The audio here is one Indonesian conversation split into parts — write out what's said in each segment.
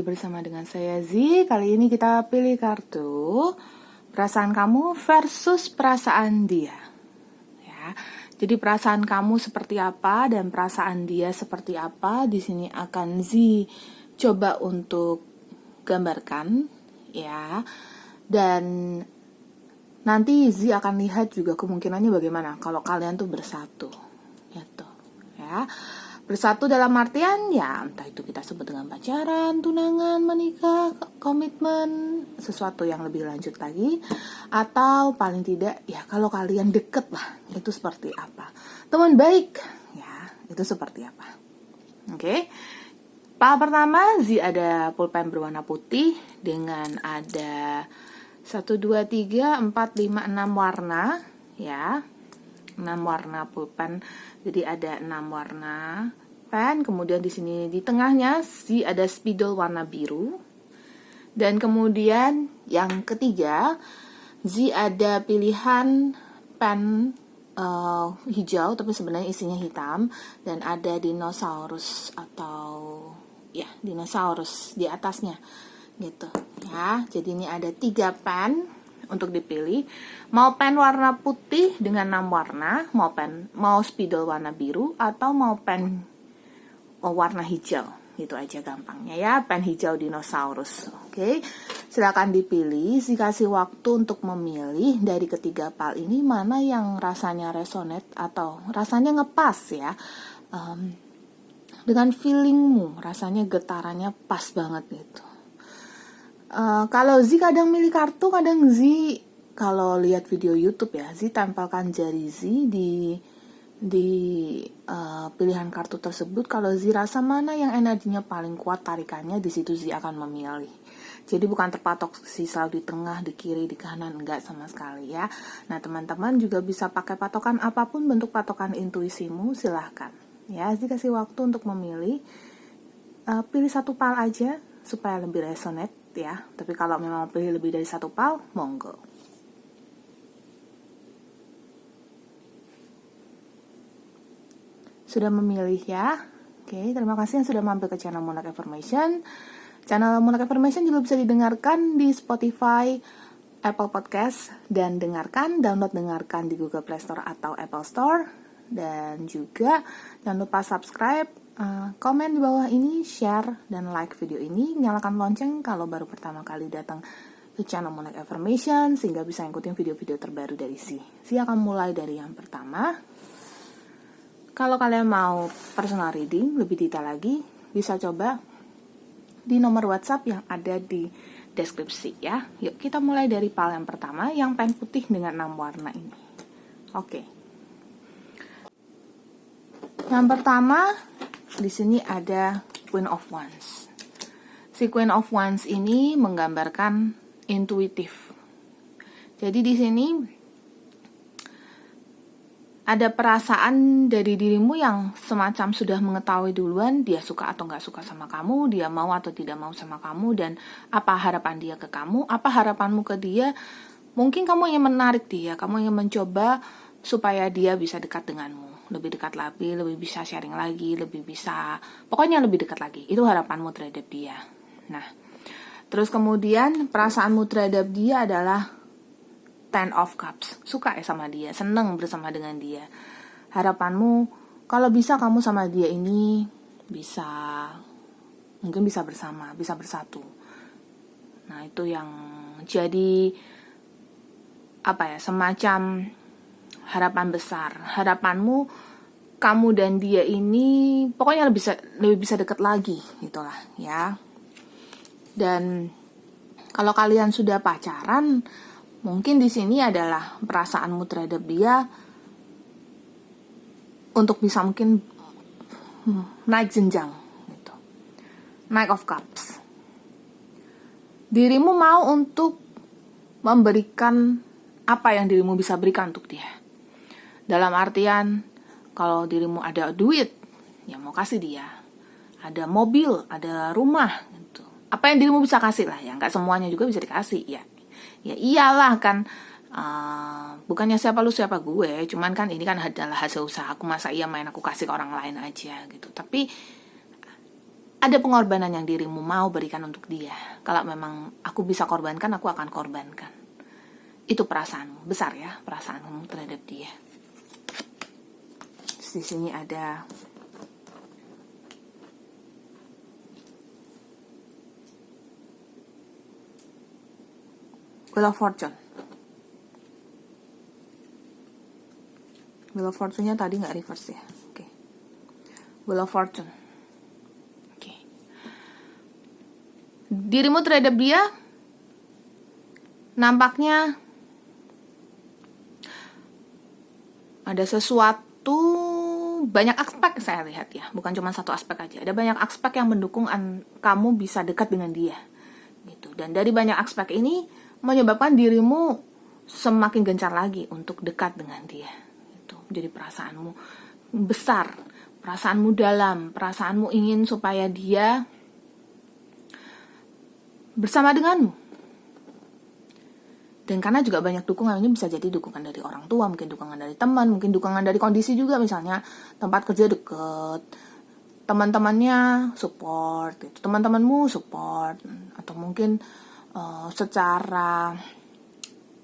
bersama dengan saya Z. Kali ini kita pilih kartu perasaan kamu versus perasaan dia. Ya. Jadi perasaan kamu seperti apa dan perasaan dia seperti apa, di sini akan Z coba untuk gambarkan, ya. Dan nanti Z akan lihat juga kemungkinannya bagaimana kalau kalian tuh bersatu, gitu, ya. Bersatu dalam artian ya entah itu kita sebut dengan pacaran, tunangan, menikah, komitmen, sesuatu yang lebih lanjut lagi, atau paling tidak ya kalau kalian deket lah, itu seperti apa, teman baik ya, itu seperti apa. Oke. Tahap pertama, Z ada pulpen berwarna putih dengan ada 1, 2, 3, 4, 5, 6 warna, ya. 6 warna pulpen. Jadi ada 6 warna pen. Kemudian di sini di tengahnya Z ada spidol warna biru. Dan kemudian yang ketiga, Z ada pilihan pen hijau tapi sebenarnya isinya hitam, dan ada dinosaurus atau ya dinosaurus di atasnya gitu ya. Jadi ini ada 3 pen untuk dipilih, mau pen warna putih dengan 6 warna, mau spidol warna biru, atau mau pen warna hijau. Itu aja gampangnya ya, pen hijau dinosaurus. Oke, silakan dipilih. Dikasih waktu untuk memilih dari ketiga pal ini mana yang rasanya resonate atau rasanya ngepas ya, dengan feelingmu, rasanya getarannya pas banget gitu. Kalau Z kadang milih kartu, kadang Z kalau lihat video YouTube ya, Z tempelkan jari Z di pilihan kartu tersebut. Kalau Z rasa mana yang energinya paling kuat tarikannya, di situ Z akan memilih. Jadi bukan terpatok selalu di tengah, di kiri, di kanan, enggak sama sekali ya. Nah teman-teman juga bisa pakai patokan apapun bentuk patokan intuisimu, silahkan ya. Z kasih waktu untuk memilih. Pilih 1 pal aja supaya lebih resonate ya. Tapi kalau memang pilih lebih dari 1 pal, monggo. Sudah memilih ya. Oke, terima kasih yang sudah mampir ke channel Monarch Affirmation. Channel Monarch Affirmation juga bisa didengarkan di Spotify, Apple Podcast, dan download dengarkan di Google Play Store atau Apple Store. Dan juga jangan lupa subscribe, komen di bawah ini, share, dan like video ini. Nyalakan lonceng kalau baru pertama kali datang ke channel Monarch Affirmation, sehingga bisa ngikutin video-video terbaru dari Z. Z akan mulai dari yang pertama. Kalau kalian mau personal reading lebih detail lagi, bisa coba di nomor WhatsApp yang ada di deskripsi ya. Yuk kita mulai dari pal yang pertama, yang pen putih dengan 6 warna ini. Oke. Yang pertama, di sini ada Queen of Wands. Si Queen of Wands ini menggambarkan intuitif. Jadi di sini ada perasaan dari dirimu yang semacam sudah mengetahui duluan dia suka atau nggak suka sama kamu, dia mau atau tidak mau sama kamu, dan apa harapan dia ke kamu, apa harapanmu ke dia. Mungkin kamu ingin menarik dia, kamu ingin mencoba supaya dia bisa dekat denganmu, lebih dekat lagi, lebih bisa sharing lagi, lebih bisa, pokoknya lebih dekat lagi. Itu harapanmu terhadap dia. Nah, terus kemudian perasaanmu terhadap dia adalah Ten of Cups, suka ya sama dia, seneng bersama dengan dia. Harapanmu kalau bisa kamu sama dia ini mungkin bisa bersama, bisa bersatu. Nah itu yang jadi semacam harapan besar. Harapanmu kamu dan dia ini pokoknya lebih bisa dekat lagi, gitulah ya. Dan kalau kalian sudah pacaran, mungkin di sini adalah perasaanmu terhadap dia untuk bisa mungkin naik jenjang gitu. Knight of Cups. Dirimu mau untuk memberikan apa yang dirimu bisa berikan untuk dia. Dalam artian kalau dirimu ada duit, ya mau kasih dia. Ada mobil, ada rumah gitu. Apa yang dirimu bisa kasih lah ya, nggak semuanya juga bisa dikasih ya. Ya iyalah kan, bukannya siapa lu siapa gue, cuman kan ini kan adalah hasil usaha aku, masa iya main aku kasih ke orang lain aja gitu. Tapi ada pengorbanan yang dirimu mau berikan untuk dia. Kalau memang aku bisa korbankan, aku akan korbankan. Itu perasaanmu, besar ya perasaanmu terhadap dia. Di sini ada Wheel of Fortune. Wheel of Fortune-nya tadi nggak reverse ya. Oke. Wheel of Fortune. Oke. Dirimu terhadap dia nampaknya ada sesuatu, banyak aspek saya lihat ya, bukan cuma satu aspek aja. Ada banyak aspek yang mendukung kamu bisa dekat dengan dia gitu. Dan dari banyak aspek ini menyebabkan dirimu semakin gencar lagi untuk dekat dengan dia gitu. Jadi perasaanmu besar, perasaanmu dalam, perasaanmu ingin supaya dia bersama denganmu. Dan karena juga banyak dukungan, ini bisa jadi dukungan dari orang tua, mungkin dukungan dari teman, mungkin dukungan dari kondisi juga, misalnya tempat kerja deket, teman-temannya support, gitu. Teman-temanmu support, atau mungkin secara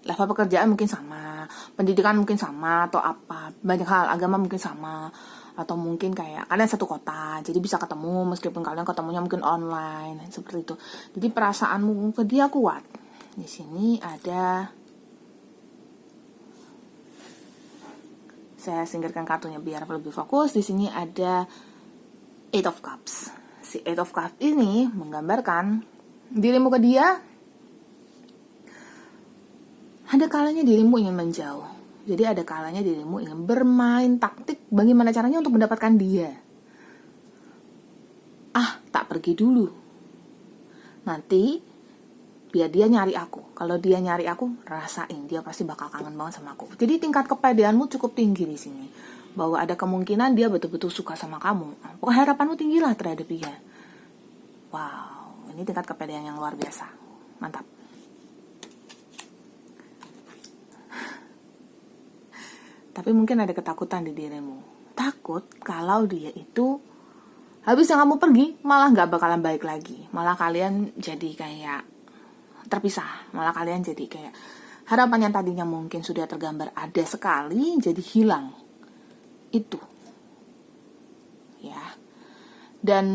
level pekerjaan mungkin sama, pendidikan mungkin sama, atau apa, banyak hal, agama mungkin sama, atau mungkin kayak kalian satu kota, jadi bisa ketemu meskipun kalian ketemunya mungkin online, seperti itu. Jadi perasaanmu ke dia kuat. Di sini ada, saya singkirkan kartunya biar lebih fokus. Di sini ada Eight of Cups. Si Eight of Cups ini menggambarkan dirimu ke dia. Ada kalanya dirimu ingin menjauh. Jadi ada kalanya dirimu ingin bermain taktik bagaimana caranya untuk mendapatkan dia. Tak pergi dulu. Nanti biar dia nyari aku. Kalau dia nyari aku, rasain dia pasti bakal kangen banget sama aku. Jadi tingkat kepedeanmu cukup tinggi di sini. Bahwa ada kemungkinan dia betul-betul suka sama kamu. Pokoknya harapanmu tinggilah terhadap dia. Wow, ini tingkat kepedean yang luar biasa. Mantap. Tapi mungkin ada ketakutan di dirimu. Takut kalau dia itu habis yang kamu pergi malah gak bakalan balik lagi. Malah kalian jadi kayak terpisah. Malah kalian jadi kayak harapan yang tadinya mungkin sudah tergambar ada sekali jadi hilang. Itu. Ya. Dan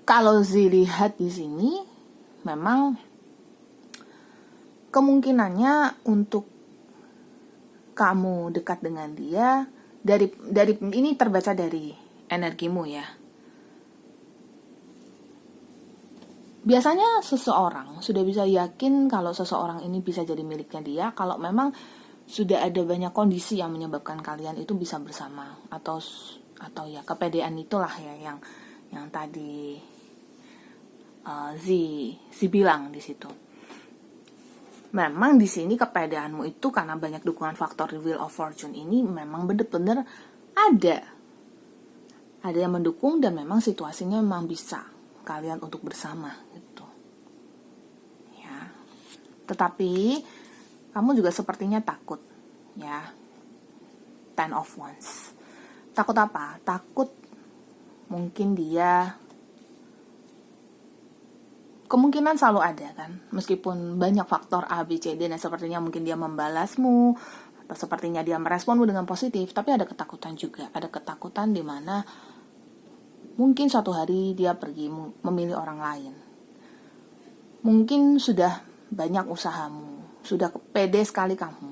kalau dilihat di sini memang kemungkinannya untuk kamu dekat dengan dia dari ini terbaca dari energimu ya. Biasanya seseorang sudah bisa yakin kalau seseorang ini bisa jadi miliknya dia kalau memang sudah ada banyak kondisi yang menyebabkan kalian itu bisa bersama, atau ya kepedean itulah ya yang tadi Zi bilang di situ. Memang di sini kepedeanmu itu karena banyak dukungan faktor Wheel of Fortune ini memang benar-benar ada yang mendukung dan memang situasinya memang bisa kalian untuk bersama gitu. Ya. Tetapi kamu juga sepertinya takut ya. Ten of Wands. Takut apa? Takut mungkin dia, kemungkinan selalu ada kan, meskipun banyak faktor A, B, C, D, dan sepertinya mungkin dia membalasmu atau sepertinya dia meresponmu dengan positif, tapi ada ketakutan juga, ada ketakutan di mana mungkin suatu hari dia pergi memilih orang lain. Mungkin sudah banyak usahamu, sudah pede sekali kamu,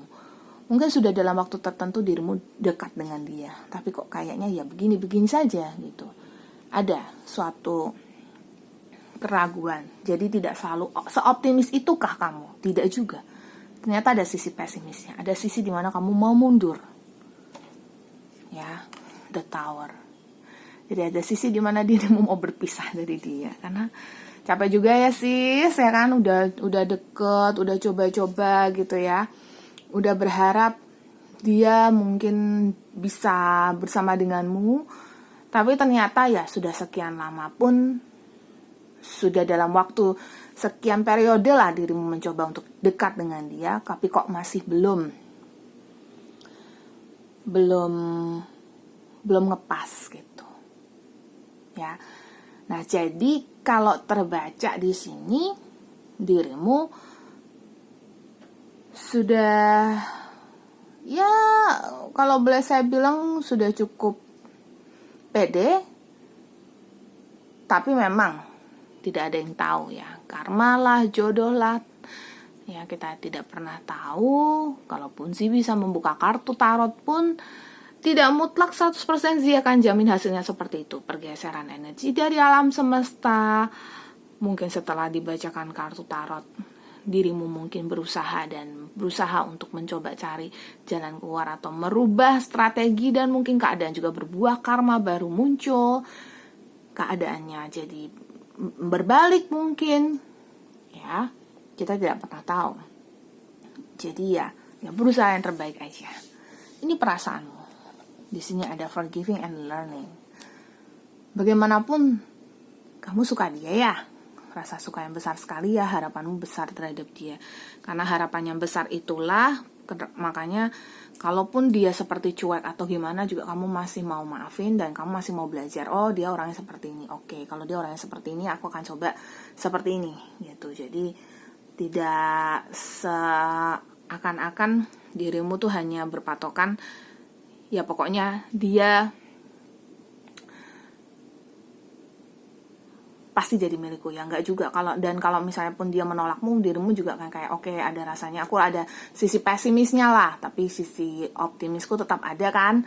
mungkin sudah dalam waktu tertentu dirimu dekat dengan dia, tapi kok kayaknya ya begini-begini saja gitu. Ada suatu keraguan. Jadi tidak selalu seoptimis itukah kamu? Tidak juga. Ternyata ada sisi pesimisnya. Ada sisi di mana kamu mau mundur. Ya, the Tower. Jadi ada sisi di mana dirimu mau berpisah dari dia. Karena capek juga ya sis, ya kan? Udah deket, udah coba-coba gitu ya. Udah berharap dia mungkin bisa bersama denganmu. Tapi ternyata ya sudah sekian lama pun, sudah dalam waktu sekian periode lah dirimu mencoba untuk dekat dengan dia, tapi kok masih belum ngepas gitu ya. Nah, jadi kalau terbaca di sini, dirimu sudah, ya kalau boleh saya bilang sudah cukup pede, tapi memang tidak ada yang tahu ya, karma lah, jodoh lah, ya kita tidak pernah tahu. Kalaupun sih bisa membuka kartu tarot pun tidak mutlak 100% Zee akan jamin hasilnya seperti itu. Pergeseran energi dari alam semesta. Mungkin setelah dibacakan kartu tarot, dirimu mungkin berusaha untuk mencoba cari jalan keluar atau merubah strategi, dan mungkin keadaan juga berbuah, karma baru muncul. Keadaannya jadi berbalik mungkin. Ya, kita tidak pernah tahu. Jadi ya berusaha yang terbaik aja. Ini perasaanmu. Di sini ada forgiving and learning. Bagaimanapun kamu suka dia ya, rasa suka yang besar sekali ya, harapanmu besar terhadap dia. Karena harapan yang besar itulah, makanya kalaupun dia seperti cuek atau gimana juga kamu masih mau maafin dan kamu masih mau belajar. Oh, dia orangnya seperti ini. Oke, kalau dia orangnya seperti ini, aku akan coba seperti ini gitu. Jadi tidak seakan-akan dirimu tuh hanya berpatokan ya pokoknya dia pasti jadi milikku, ya enggak juga. Kalau misalnya pun dia menolakmu, dirimu juga kan kayak oke, ada rasanya, aku ada sisi pesimisnya lah, tapi sisi optimisku tetap ada kan.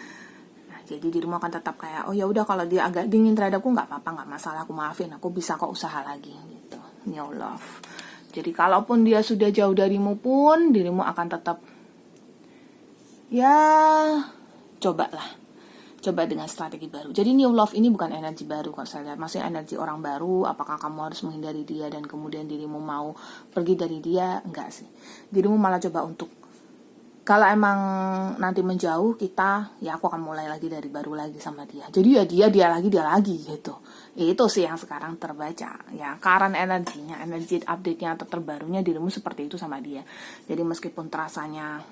Nah, jadi dirimu akan tetap kayak oh ya udah, kalau dia agak dingin terhadapku nggak apa-apa, nggak masalah, aku maafin, aku bisa kok usaha lagi gitu. New love. Jadi kalaupun dia sudah jauh darimu pun, dirimu akan tetap ya coba dengan strategi baru. Jadi new love ini bukan energi baru kalau saya lihat, maksudnya energi orang baru. Apakah kamu harus menghindari dia dan kemudian dirimu mau pergi dari dia? Enggak sih. Dirimu malah coba untuk, kalau emang nanti menjauh kita, ya aku akan mulai lagi dari baru lagi sama dia. Jadi ya dia lagi gitu. Itu sih yang sekarang terbaca. Ya current energinya, energi update-nya atau terbarunya, dirimu seperti itu sama dia. Jadi meskipun terasanya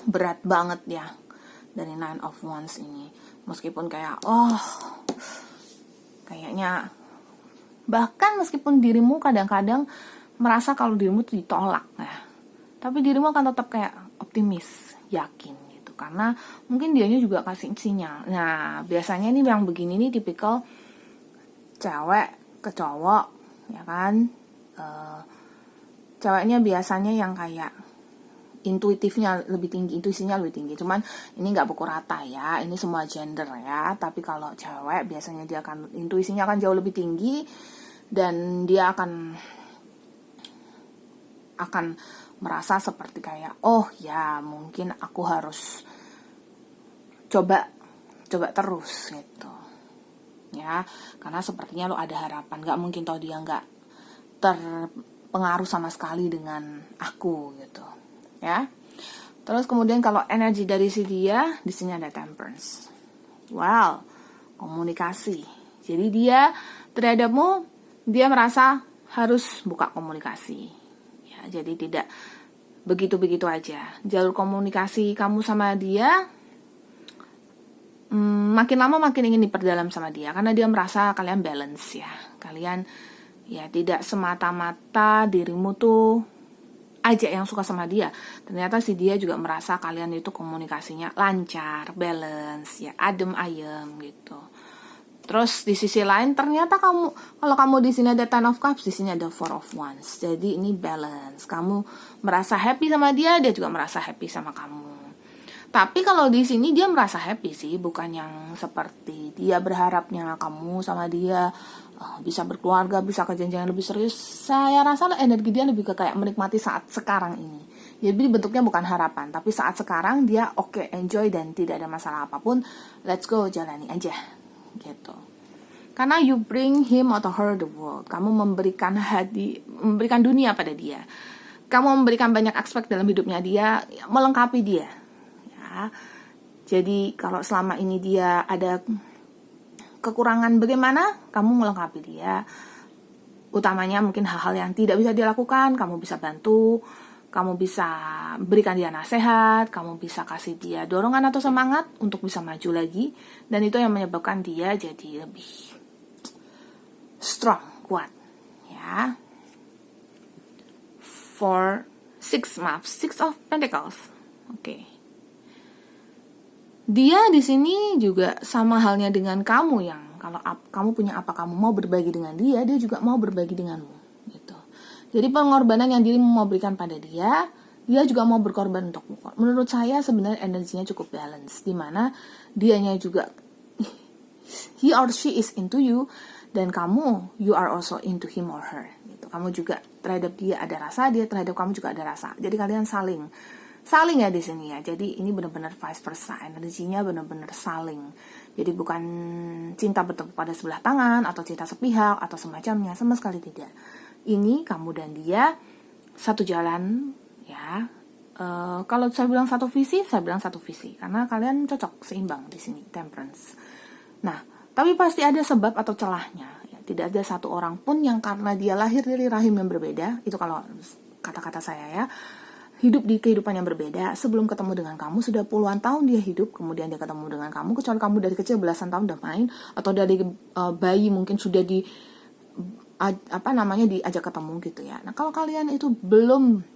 berat banget ya dari Nine of Wands ini, meskipun kayak kayaknya, bahkan meskipun dirimu kadang-kadang merasa kalau dirimu tuh ditolak ya, tapi dirimu akan tetap kayak optimis, yakin gitu, karena mungkin dianya juga kasih sinyal. Nah, biasanya nih yang begini nih tipikal cewek ke cowok ya kan, ceweknya biasanya yang kayak intuitifnya lebih tinggi, intuisinya lebih tinggi. Cuman ini nggak pukul rata ya, ini semua gender ya. Tapi kalau cewek biasanya dia akan intuisinya akan jauh lebih tinggi, dan dia akan merasa seperti kayak oh ya mungkin aku harus coba terus gitu ya, karena sepertinya lo ada harapan. Nggak mungkin toh dia nggak terpengaruh sama sekali dengan aku gitu ya. Terus kemudian kalau energi dari si dia, di sini ada Temperance. Wow, komunikasi. Jadi dia terhadapmu, dia merasa harus buka komunikasi. Ya, jadi tidak begitu-begitu aja. Jalur komunikasi kamu sama dia makin lama makin ingin diperdalam sama dia, karena dia merasa kalian balance ya. Kalian ya tidak semata-mata dirimu tuh aja yang suka sama dia. Ternyata si dia juga merasa kalian itu komunikasinya lancar, balance, ya adem ayem gitu. Terus di sisi lain ternyata kalau kamu di sini ada Ten of Cups, di sini ada Four of Wands. Jadi ini balance. Kamu merasa happy sama dia, dia juga merasa happy sama kamu. Tapi kalau di sini dia merasa happy sih, bukan yang seperti dia berharapnya kamu sama dia bisa berkeluarga, bisa ke jenjang lebih serius. Saya rasa energi dia lebih ke kayak menikmati saat sekarang ini. Jadi bentuknya bukan harapan, tapi saat sekarang dia oke, enjoy dan tidak ada masalah apapun. Let's go, jalani aja gitu. Karena you bring him atau her the world. Kamu memberikan dunia pada dia. Kamu memberikan banyak aspek dalam hidupnya dia, melengkapi dia. Ya. Jadi kalau selama ini dia ada kekurangan, bagaimana kamu melengkapi dia. Utamanya mungkin hal-hal yang tidak bisa dilakukan, kamu bisa bantu, kamu bisa berikan dia nasihat, kamu bisa kasih dia dorongan atau semangat untuk bisa maju lagi, dan itu yang menyebabkan dia jadi lebih strong, kuat. Ya. Six of Pentacles. Oke. Dia di sini juga sama halnya dengan kamu yang kalau kamu punya apa kamu mau berbagi dengan dia juga mau berbagi denganmu gitu. Jadi pengorbanan yang dirimu mau berikan pada dia juga mau berkorban untukmu. Menurut saya sebenarnya energinya cukup balance, di mana dianya juga he or she is into you dan kamu you are also into him or her gitu. Kamu juga terhadap dia ada rasa, dia terhadap kamu juga ada rasa. Jadi kalian saling ya di sini ya. Jadi ini benar-benar vice versa, energinya benar-benar saling. Jadi bukan cinta bertepuk pada sebelah tangan atau cinta sepihak atau semacamnya, sama sekali tidak. Ini kamu dan dia satu jalan ya. Kalau saya bilang satu visi, saya bilang satu visi karena kalian cocok, seimbang di sini, temperance. Nah, tapi pasti ada sebab atau celahnya. Ya. Tidak ada satu orang pun yang karena dia lahir dari rahim yang berbeda, itu kalau kata-kata saya ya, hidup di kehidupan yang berbeda, sebelum ketemu dengan kamu sudah puluhan tahun dia hidup, kemudian dia ketemu dengan kamu, kecuali kamu dari kecil belasan tahun udah main, atau dari bayi mungkin sudah diajak ketemu gitu ya. Nah kalau kalian itu belum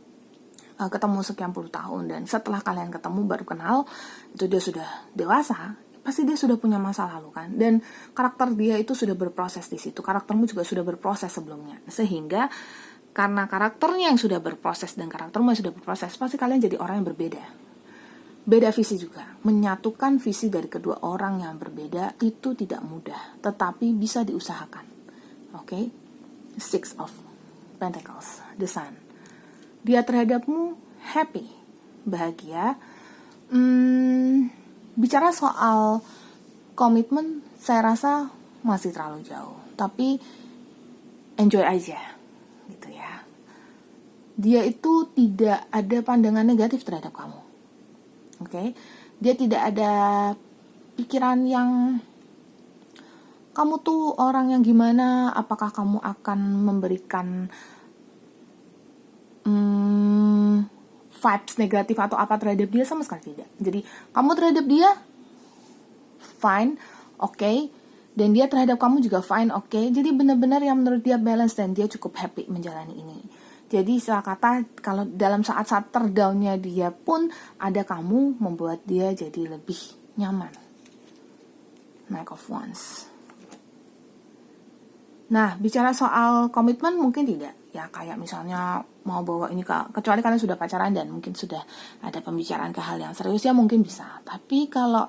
ketemu sekian puluh tahun dan setelah kalian ketemu baru kenal, itu dia sudah dewasa, pasti dia sudah punya masa lalu kan, dan karakter dia itu sudah berproses di situ, karaktermu juga sudah berproses sebelumnya, sehingga karena karakternya yang sudah berproses dan karaktermu yang sudah berproses, pasti kalian jadi orang yang berbeda. Beda visi juga. Menyatukan visi dari kedua orang yang berbeda itu tidak mudah, tetapi bisa diusahakan. Oke? Six of Pentacles, the Sun. Dia terhadapmu happy, bahagia. Bicara soal komitmen, saya rasa masih terlalu jauh. Tapi enjoy aja. Gitu ya. Dia itu tidak ada pandangan negatif terhadap kamu. Oke? Dia tidak ada pikiran yang kamu tuh orang yang gimana, apakah kamu akan memberikan vibes negatif atau apa terhadap dia, sama sekali tidak. Jadi kamu terhadap dia fine, oke, dan dia terhadap kamu juga fine, oke. Jadi benar-benar yang menurut dia balance dan dia cukup happy menjalani ini. Jadi salah kata, kalau dalam saat-saat terdownnya dia pun ada kamu, membuat dia jadi lebih nyaman. Knight of Wands. Nah, bicara soal komitmen mungkin tidak. Ya kayak misalnya mau bawa ini kecuali kalian sudah pacaran dan mungkin sudah ada pembicaraan ke hal yang serius, ya mungkin bisa. Tapi kalau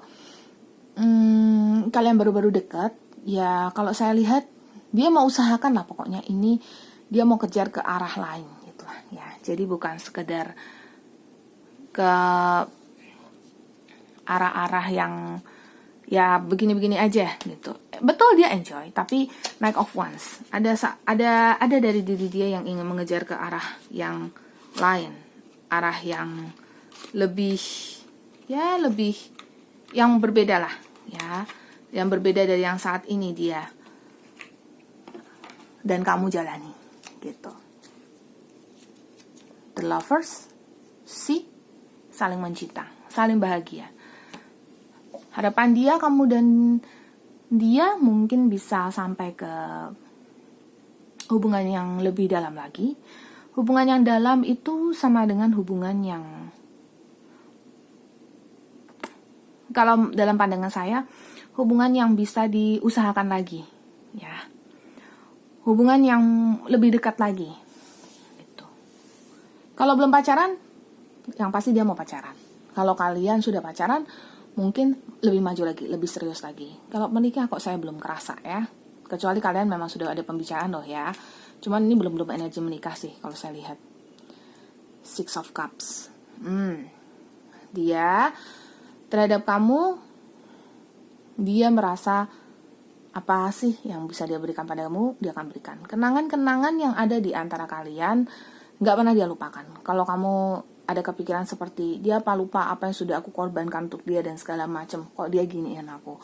kalian baru-baru dekat, ya kalau saya lihat dia mau usahakan lah pokoknya ini, dia mau kejar ke arah lain gitu lah ya. Jadi bukan sekedar ke arah-arah yang ya begini-begini aja gitu. Betul dia enjoy, tapi Knight of Wands ada dari diri dia yang ingin mengejar ke arah yang lain, arah yang lebih yang berbeda lah ya, yang berbeda dari yang saat ini dia dan kamu jalani gitu. The Lovers, saling mencinta, saling bahagia. Harapan dia, kamu dan dia mungkin bisa sampai ke hubungan yang lebih dalam lagi. Hubungan yang dalam itu sama dengan hubungan yang, kalau dalam pandangan saya, hubungan yang bisa diusahakan lagi, ya. Hubungan yang lebih dekat lagi. Gitu. Kalau belum pacaran, yang pasti dia mau pacaran. Kalau kalian sudah pacaran, mungkin lebih maju lagi, lebih serius lagi. Kalau menikah kok saya belum kerasa ya. Kecuali kalian memang sudah ada pembicaraan loh ya. Cuman ini belum energi menikah sih kalau saya lihat. Six of Cups. Dia terhadap kamu, dia merasa apa sih yang bisa dia berikan padamu, dia akan berikan. Kenangan-kenangan yang ada di antara kalian gak pernah dia lupakan. Kalau kamu ada kepikiran seperti dia lupa apa yang sudah aku korbankan untuk dia dan segala macam, kok dia giniin aku,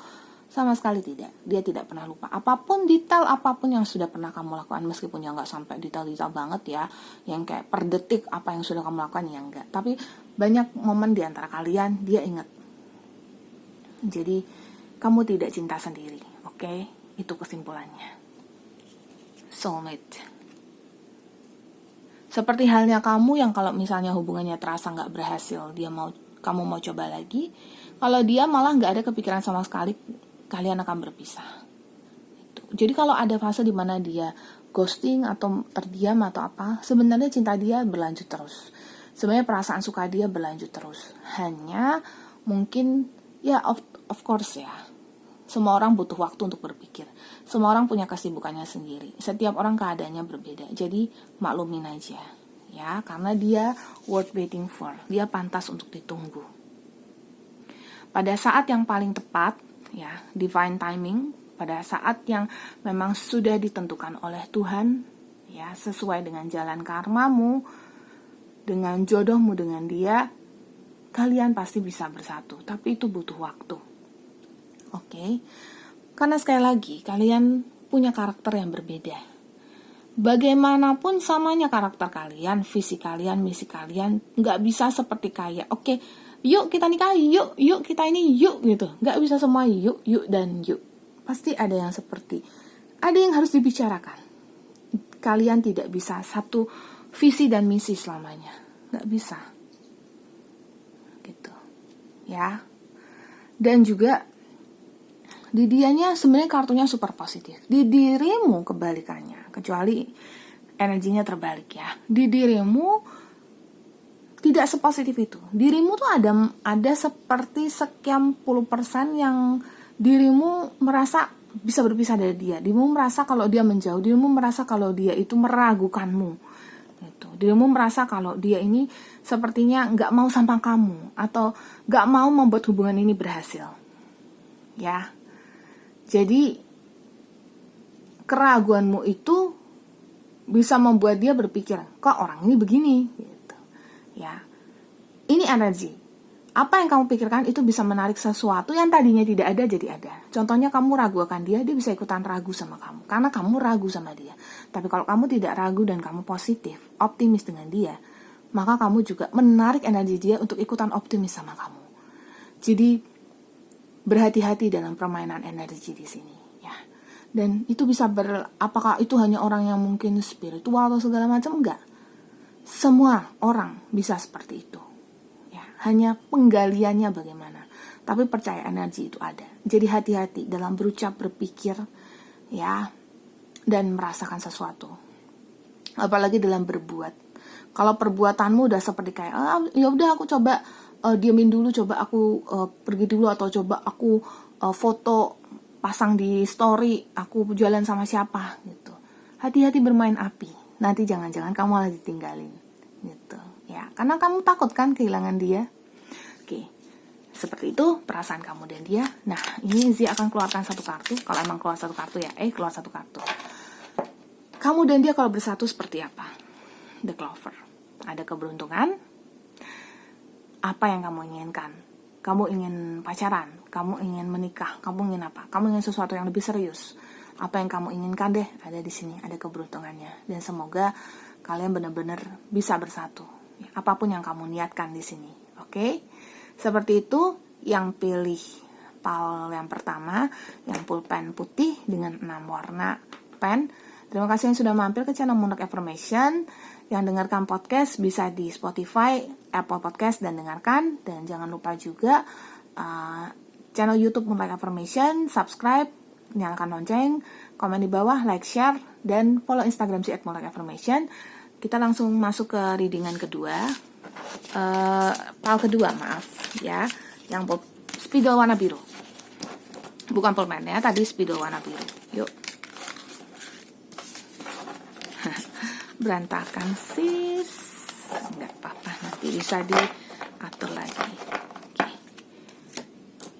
sama sekali tidak. Dia tidak pernah lupa apapun, detail apapun yang sudah pernah kamu lakukan, meskipun ya nggak sampai detail-detail banget ya, yang kayak per detik apa yang sudah kamu lakukan, ya enggak, tapi banyak momen di antara kalian dia ingat. Jadi kamu tidak cinta sendiri, oke? Itu kesimpulannya. soulmate. Seperti halnya kamu yang kalau misalnya hubungannya terasa nggak berhasil, kamu mau coba lagi. Kalau dia malah nggak ada kepikiran sama sekali, kalian akan berpisah. Jadi kalau ada fase di mana dia ghosting atau terdiam atau apa, sebenarnya cinta dia berlanjut terus. Sebenarnya perasaan suka dia berlanjut terus. Hanya mungkin ya of course ya. Semua orang butuh waktu untuk berpikir. Semua orang punya kesibukannya sendiri. Setiap orang keadaannya berbeda. Jadi maklumin aja ya, karena dia worth waiting for. Dia pantas untuk ditunggu. Pada saat yang paling tepat ya, divine timing, pada saat yang memang sudah ditentukan oleh Tuhan ya, sesuai dengan jalan karmamu, dengan jodohmu dengan dia, kalian pasti bisa bersatu. Tapi itu butuh waktu. Oke, karena sekali lagi kalian punya karakter yang berbeda. Bagaimanapun samanya karakter kalian, visi kalian, misi kalian, nggak bisa seperti kayak oke, yuk kita nikahi, yuk kita ini, yuk gitu. Nggak bisa semua yuk dan yuk. Pasti ada yang seperti, ada yang harus dibicarakan. Kalian tidak bisa satu visi dan misi selamanya, nggak bisa. Gitu, ya. Dan juga di dianya sebenarnya kartunya super positif. Di dirimu kebalikannya, kecuali energinya terbalik ya. Di dirimu tidak sepositif itu. Dirimu tuh ada seperti sekian puluh persen yang dirimu merasa bisa berpisah dari dia. Dirimu merasa kalau dia menjauh. Dirimu merasa kalau dia itu meragukanmu. Gitu. Dirimu merasa kalau dia ini sepertinya nggak mau sama kamu atau nggak mau membuat hubungan ini berhasil. Ya. Jadi keraguanmu itu bisa membuat dia berpikir, kok orang ini begini, gitu. Ya, ini energi. Apa yang kamu pikirkan itu bisa menarik sesuatu yang tadinya tidak ada jadi ada. Contohnya kamu ragu akan dia bisa ikutan ragu sama kamu, karena kamu ragu sama dia. Tapi kalau kamu tidak ragu dan kamu positif, optimis dengan dia, maka kamu juga menarik energi dia untuk ikutan optimis sama kamu. Jadi berhati-hati dalam permainan energi di sini ya. Dan itu bisa apakah itu hanya orang yang mungkin spiritual atau segala macam? Enggak. Semua orang bisa seperti itu. Ya, hanya penggaliannya bagaimana. Tapi percaya energi itu ada. Jadi hati-hati dalam berucap, berpikir ya, dan merasakan sesuatu. Apalagi dalam berbuat. Kalau perbuatanmu udah seperti kayak ya udah aku coba diamin dulu, coba aku pergi dulu, atau coba aku foto pasang di story aku jalan sama siapa gitu. Hati-hati bermain api, nanti jangan-jangan kamu malah ditinggalin gitu ya, karena kamu takut kan kehilangan dia. Oke, seperti itu perasaan kamu dan dia. Nah, ini Zia akan keluarkan satu kartu. Kalau emang keluar satu kartu ya, keluar satu kartu. Kamu dan dia kalau bersatu seperti apa? The Clover. Ada keberuntungan. Apa yang kamu inginkan? Kamu ingin pacaran? Kamu ingin menikah? Kamu ingin apa? Kamu ingin sesuatu yang lebih serius? Apa yang kamu inginkan deh, ada di sini, ada keberuntungannya. Dan semoga kalian benar-benar bisa bersatu. Apapun yang kamu niatkan di sini, oke? Seperti itu, yang pilih pal yang pertama, yang pulpen putih dengan 6 warna pen. Terima kasih yang sudah mampir ke channel Moonlight Affirmation. Yang dengarkan podcast bisa di Spotify, Apple Podcast, dan dengarkan. Dan jangan lupa juga channel YouTube Moonlight Affirmation, subscribe, nyalakan lonceng, komen di bawah, like, share, dan follow Instagram si @moonlight_affirmation. Kita langsung masuk ke readingan kedua, pal kedua ya, yang spidol warna biru, bukan pulpen ya, tadi spidol warna biru. Yuk. Berantakan sis, nggak apa-apa, nanti bisa diatur lagi. Oke.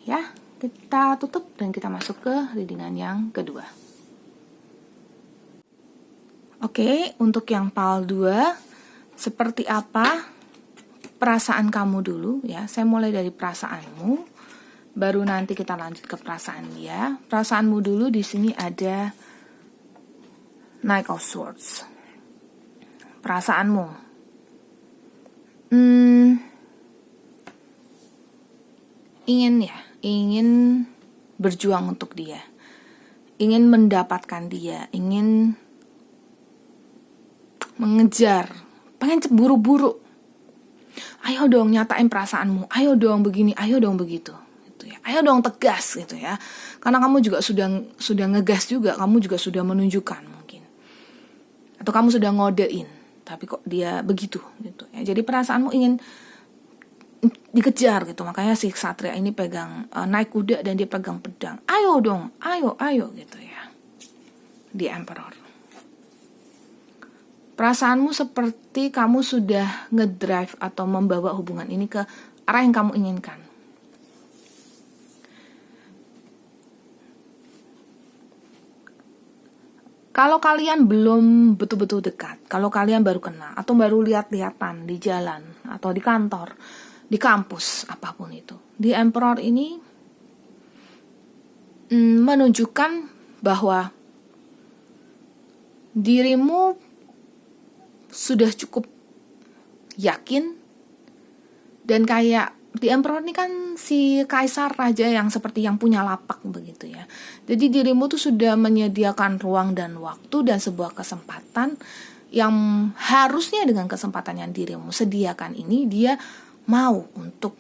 Ya, kita tutup dan kita masuk ke readingan yang kedua. Oke, untuk yang pal 2, seperti apa perasaan kamu dulu ya. Saya mulai dari perasaanmu, baru nanti kita lanjut ke perasaan dia. Perasaanmu dulu. Di sini ada Knight of Swords. Perasaanmu, ingin berjuang untuk dia, ingin mendapatkan dia, ingin mengejar, pengen buru-buru. Ayo dong nyatain perasaanmu, ayo dong begini, ayo dong begitu. Gitu ya. Ayo dong tegas gitu ya. Karena kamu juga sudah ngegas juga, kamu juga sudah menunjukkan mungkin. Atau kamu sudah ngodein, tapi kok dia begitu gitu ya. Jadi perasaanmu ingin dikejar gitu. Makanya si ksatria ini pegang naik kuda dan dia pegang pedang. Ayo dong, ayo gitu ya. The Emperor. Perasaanmu seperti kamu sudah ngedrive atau membawa hubungan ini ke arah yang kamu inginkan. Kalau kalian belum betul-betul dekat, kalau kalian baru kenal atau baru lihat-lihatan di jalan atau di kantor, di kampus, apapun itu, The Emperor ini menunjukkan bahwa dirimu sudah cukup yakin dan kayak The Emperor ini kan si kaisar raja yang seperti yang punya lapak begitu ya. Jadi dirimu tuh sudah menyediakan ruang dan waktu dan sebuah kesempatan yang harusnya dengan kesempatan yang dirimu sediakan ini dia mau untuk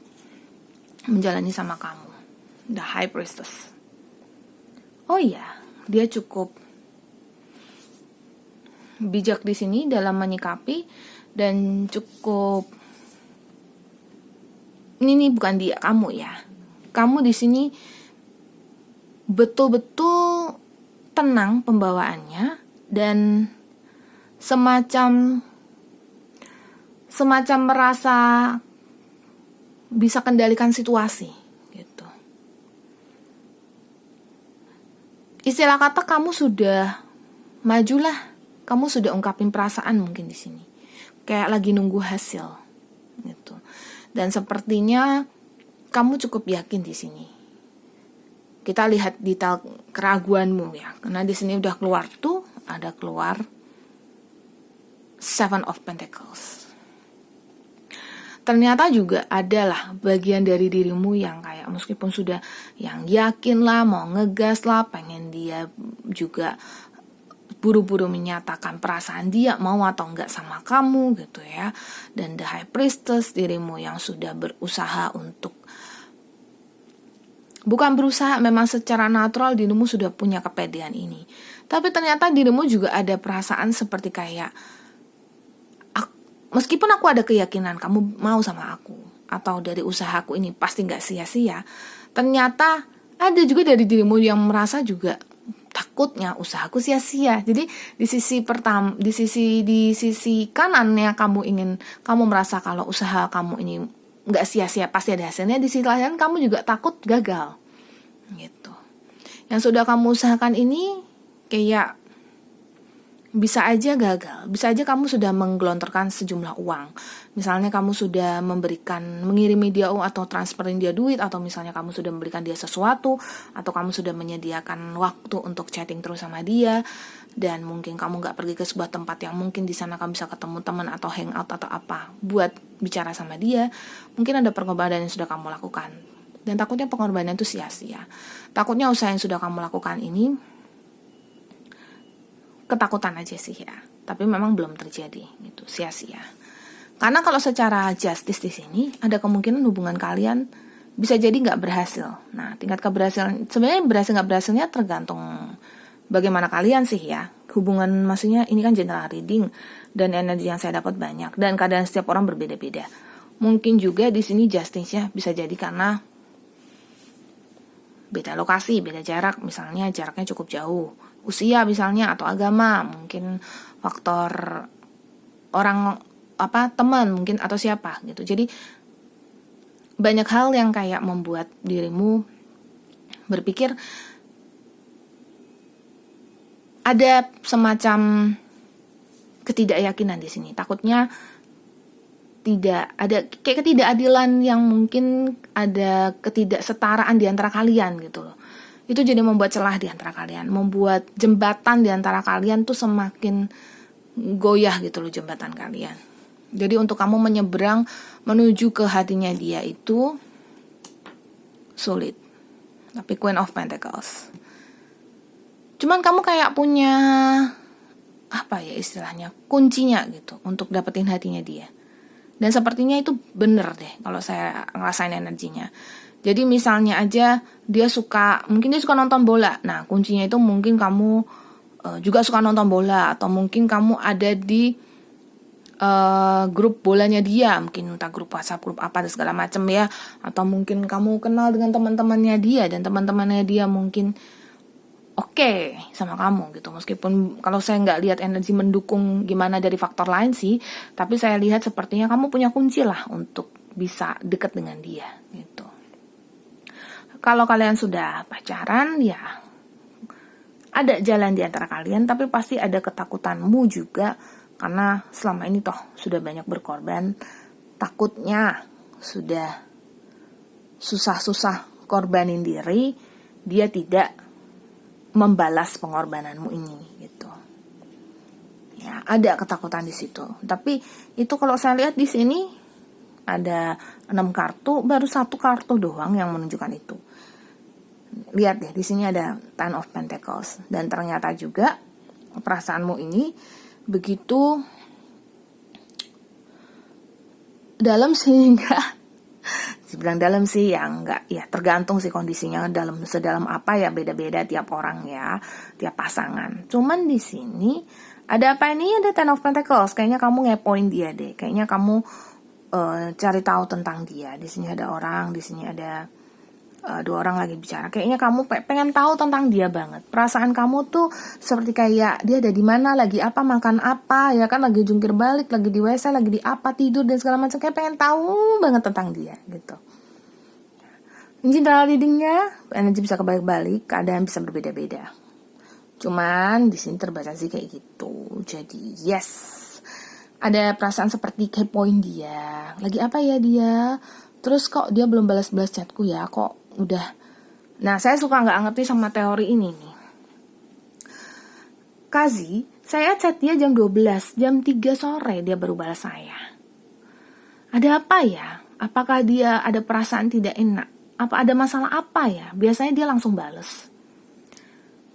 menjalani sama kamu. The High Priestess. Oh iya, dia cukup bijak di sini dalam menyikapi dan cukup ini bukan dia, kamu ya. Kamu di sini betul-betul tenang pembawaannya dan semacam merasa bisa kendalikan situasi gitu. Istilah kata kamu sudah majulah. Kamu sudah ungkapin perasaan mungkin di sini. Kayak lagi nunggu hasil gitu. Dan sepertinya kamu cukup yakin di sini. Kita lihat detail keraguanmu ya. Karena di sini udah keluar tuh, ada keluar Seven of Pentacles. Ternyata juga adalah bagian dari dirimu yang kayak meskipun sudah yang yakin lah, mau ngegas lah, pengen dia juga buru-buru menyatakan perasaan dia mau atau enggak sama kamu gitu ya. Dan The High Priestess, dirimu yang sudah berusaha untuk bukan berusaha, memang secara natural dirimu sudah punya kepedean ini. Tapi ternyata dirimu juga ada perasaan seperti kayak meskipun aku ada keyakinan kamu mau sama aku atau dari usahaku ini pasti gak sia-sia, ternyata ada juga dari dirimu yang merasa juga takutnya usahaku sia-sia. Jadi di sisi pertama, di sisi kanannya kamu merasa kalau usaha kamu ini nggak sia-sia pasti ada hasilnya. Di sisi lain kamu juga takut gagal, gitu. Yang sudah kamu usahakan ini kayak bisa aja gagal, bisa aja kamu sudah menggelontorkan sejumlah uang. Misalnya kamu sudah mengirimi dia uang atau transferin dia duit, atau misalnya kamu sudah memberikan dia sesuatu, atau kamu sudah menyediakan waktu untuk chatting terus sama dia, dan mungkin kamu nggak pergi ke sebuah tempat yang mungkin di sana kamu bisa ketemu teman atau hangout atau apa buat bicara sama dia. Mungkin ada pengorbanan yang sudah kamu lakukan, dan takutnya pengorbanan itu sia-sia. Takutnya usaha yang sudah kamu lakukan ini ketakutan aja sih ya, tapi memang belum terjadi gitu, sia-sia. Karena kalau secara justice di sini ada kemungkinan hubungan kalian bisa jadi nggak berhasil. Nah, tingkat keberhasilan sebenarnya berhasil nggak berhasilnya tergantung bagaimana kalian sih ya. Hubungan maksudnya ini kan general reading dan energi yang saya dapat banyak dan keadaan setiap orang berbeda-beda. Mungkin juga di sini justice-nya bisa jadi karena beda lokasi, beda jarak, misalnya jaraknya cukup jauh. Usia misalnya atau agama, mungkin faktor orang teman mungkin atau siapa gitu. Jadi banyak hal yang kayak membuat dirimu berpikir ada semacam ketidakyakinan di sini. Takutnya tidak ada kayak ketidakadilan yang mungkin ada ketidaksetaraan di antara kalian gitu loh. Itu jadi membuat celah di antara kalian, membuat jembatan di antara kalian tuh semakin goyah gitu loh jembatan kalian. Jadi untuk kamu menyeberang menuju ke hatinya dia itu sulit. Tapi Queen of Pentacles. Cuman kamu kayak punya apa ya istilahnya, kuncinya gitu untuk dapetin hatinya dia. Dan sepertinya itu bener deh kalau saya ngerasain energinya. Jadi misalnya aja mungkin dia suka nonton bola. Nah kuncinya itu mungkin kamu juga suka nonton bola, atau mungkin kamu ada di grup bolanya dia, mungkin entah grup WhatsApp, grup apa dan segala macam ya, atau mungkin kamu kenal dengan teman-temannya dia dan teman-temannya dia mungkin oke sama kamu gitu. Meskipun kalau saya nggak lihat energi mendukung gimana dari faktor lain sih, tapi saya lihat sepertinya kamu punya kunci lah untuk bisa dekat dengan dia gitu. Kalau kalian sudah pacaran ya ada jalan di antara kalian, tapi pasti ada ketakutanmu juga karena selama ini toh sudah banyak berkorban. Takutnya sudah susah-susah korbanin diri, dia tidak membalas pengorbananmu ini gitu. Ya, ada ketakutan di situ. Tapi itu kalau saya lihat di sini ada 6 kartu, baru 1 kartu doang yang menunjukkan itu. Lihat deh, di sini ada Ten of Pentacles, dan ternyata juga perasaanmu ini begitu dalam sehingga dibilang dalam sih ya enggak, ya tergantung sih kondisinya sedalam apa ya, beda-beda tiap orang ya, tiap pasangan. Cuman di sini ada apa ini, ada Ten of Pentacles. Kayaknya kamu ngepoin dia deh, kayaknya kamu cari tahu tentang dia. Di sini ada orang, di sini ada 2 orang lagi bicara. Kayaknya kamu pengen tahu tentang dia banget. Perasaan kamu tuh seperti kayak dia ada di mana, lagi apa, makan apa, ya kan, lagi jungkir balik, lagi di WC, lagi di apa, tidur dan segala macam. Kayak pengen tahu banget tentang dia gitu. General readingnya, energi bisa kebalik-balik, keadaan bisa berbeda-beda. Cuman di sini terbaca sih kayak gitu. Jadi yes, ada perasaan seperti kepoin dia. Lagi apa ya dia? Terus kok dia belum balas-balas chatku ya? Kok udah. Nah, saya suka nggak ngerti sama teori ini nih. Kazi, saya chat dia jam 12, jam 3 sore dia baru balas saya. Ada apa ya? Apakah dia ada perasaan tidak enak? Apa ada masalah apa ya? Biasanya dia langsung balas.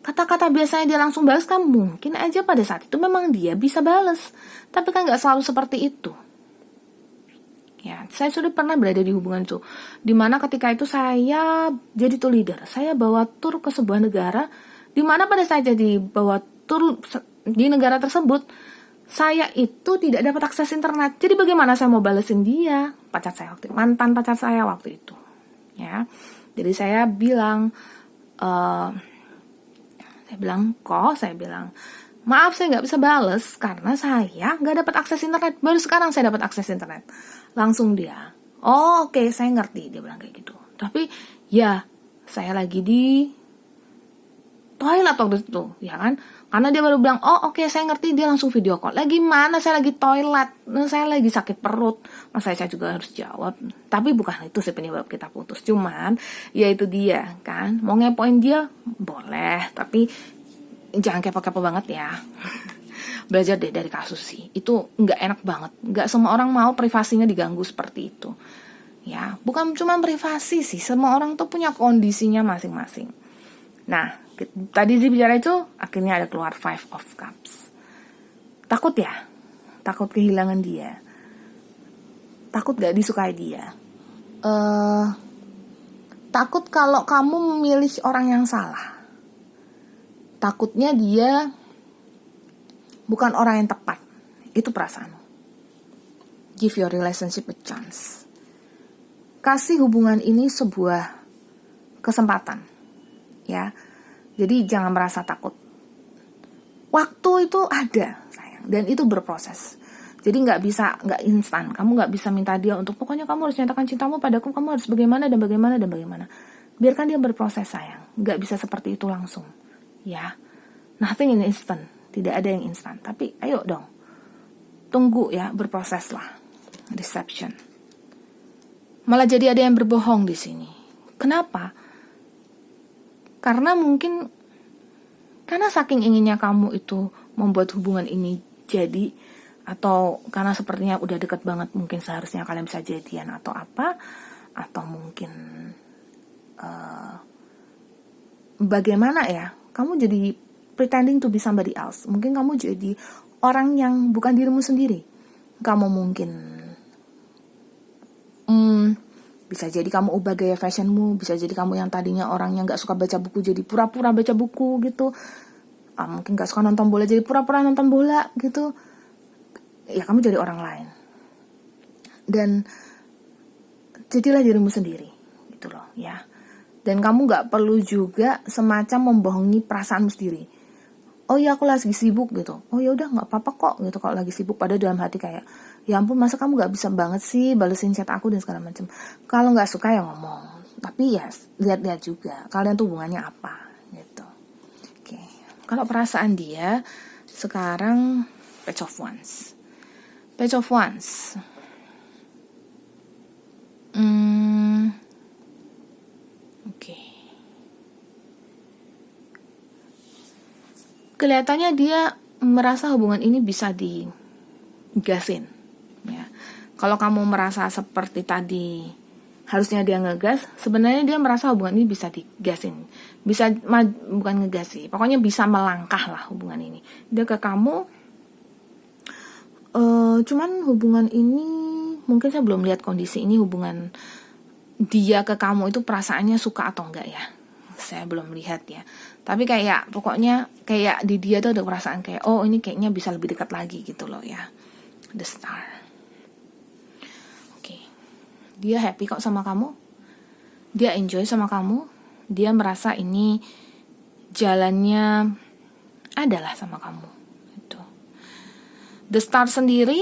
Kata-kata biasanya dia langsung balas kan mungkin aja pada saat itu memang dia bisa balas. Tapi kan nggak selalu seperti itu. Ya, saya sudah pernah berada di hubungan itu, dimana ketika itu saya jadi tour leader. Saya bawa tur ke sebuah negara, dimana pada saat jadi bawa tur di negara tersebut, saya itu tidak dapat akses internet. Jadi bagaimana saya mau balesin dia, mantan pacar saya waktu itu. Ya, jadi saya bilang, maaf saya nggak bisa bales karena saya nggak dapat akses internet. Baru sekarang saya dapat akses internet. Langsung dia, oke, saya ngerti, dia bilang kayak gitu. Tapi ya saya lagi di toilet waktu itu, ya kan? Karena dia baru bilang, oke, saya ngerti, dia langsung video call. Lagi mana, saya lagi toilet, saya lagi sakit perut. Masa saya juga harus jawab. Tapi bukan itu sih penyebab kita putus. Cuman ya itu dia kan, mau ngepoin dia boleh, tapi jangan kepo-kepo banget ya. Belajar deh dari kasus sih, itu nggak enak banget. Nggak semua orang mau privasinya diganggu seperti itu. Ya, bukan cuma privasi sih, semua orang tuh punya kondisinya masing-masing. Nah, tadi sih bicara itu, akhirnya ada keluar 5 of Cups. Takut ya? Takut kehilangan dia. Takut gak disukai dia. Takut kalau kamu memilih orang yang salah. Takutnya dia bukan orang yang tepat. Itu perasaan. Give your relationship a chance. Kasih hubungan ini sebuah kesempatan. Ya. Jadi jangan merasa takut. Waktu itu ada, sayang, dan itu berproses. Jadi nggak instan. Kamu nggak bisa minta dia untuk pokoknya kamu harus nyatakan cintamu padaku, kamu harus bagaimana dan bagaimana dan bagaimana. Biarkan dia berproses, sayang. Nggak bisa seperti itu langsung. Ya. Nothing in instant. Tidak ada yang instan, tapi ayo dong, tunggu ya, berproses lah. Deception. Malah jadi ada yang berbohong di sini. Kenapa? Karena saking inginnya kamu itu membuat hubungan ini jadi, atau karena sepertinya udah deket banget, mungkin seharusnya kalian bisa jadian atau apa, atau mungkin bagaimana ya, kamu jadi pretending to be somebody else. Mungkin kamu jadi orang yang bukan dirimu sendiri. Kamu mungkin bisa jadi kamu ubah gaya fashionmu, bisa jadi kamu yang tadinya orang yang gak suka baca buku jadi pura-pura baca buku gitu. Mungkin gak suka nonton bola jadi pura-pura nonton bola gitu. Ya kamu jadi orang lain. Dan jadilah dirimu sendiri gitu loh ya. Dan kamu gak perlu juga semacam membohongi perasaanmu sendiri. Oh ya aku lagi sibuk gitu. Oh ya udah nggak apa-apa kok gitu kalau lagi sibuk. Padahal dalam hati kayak ya ampun masa kamu nggak bisa banget sih balesin chat aku dan segala macam. Kalau nggak suka ya ngomong. Tapi ya lihat-lihat juga kalian tuh hubungannya apa gitu. Oke. Kalau perasaan dia sekarang Page of Wands. Page of Wands. Oke. Kelihatannya dia merasa hubungan ini bisa digasin ya. Kalau kamu merasa seperti tadi harusnya dia ngegas, sebenarnya dia merasa hubungan ini bisa digasin. Bisa bukan ngegas sih, pokoknya bisa melangkah lah hubungan ini. Dia ke kamu, cuman hubungan ini mungkin saya belum lihat kondisi ini, hubungan dia ke kamu itu perasaannya suka atau enggak ya. Saya belum lihat ya. Tapi kayak pokoknya kayak di dia tuh ada perasaan kayak oh ini kayaknya bisa lebih dekat lagi gitu loh ya. The Star. Oke. Dia happy kok sama kamu. Dia enjoy sama kamu. Dia merasa ini jalannya adalah sama kamu. Gitu. The Star sendiri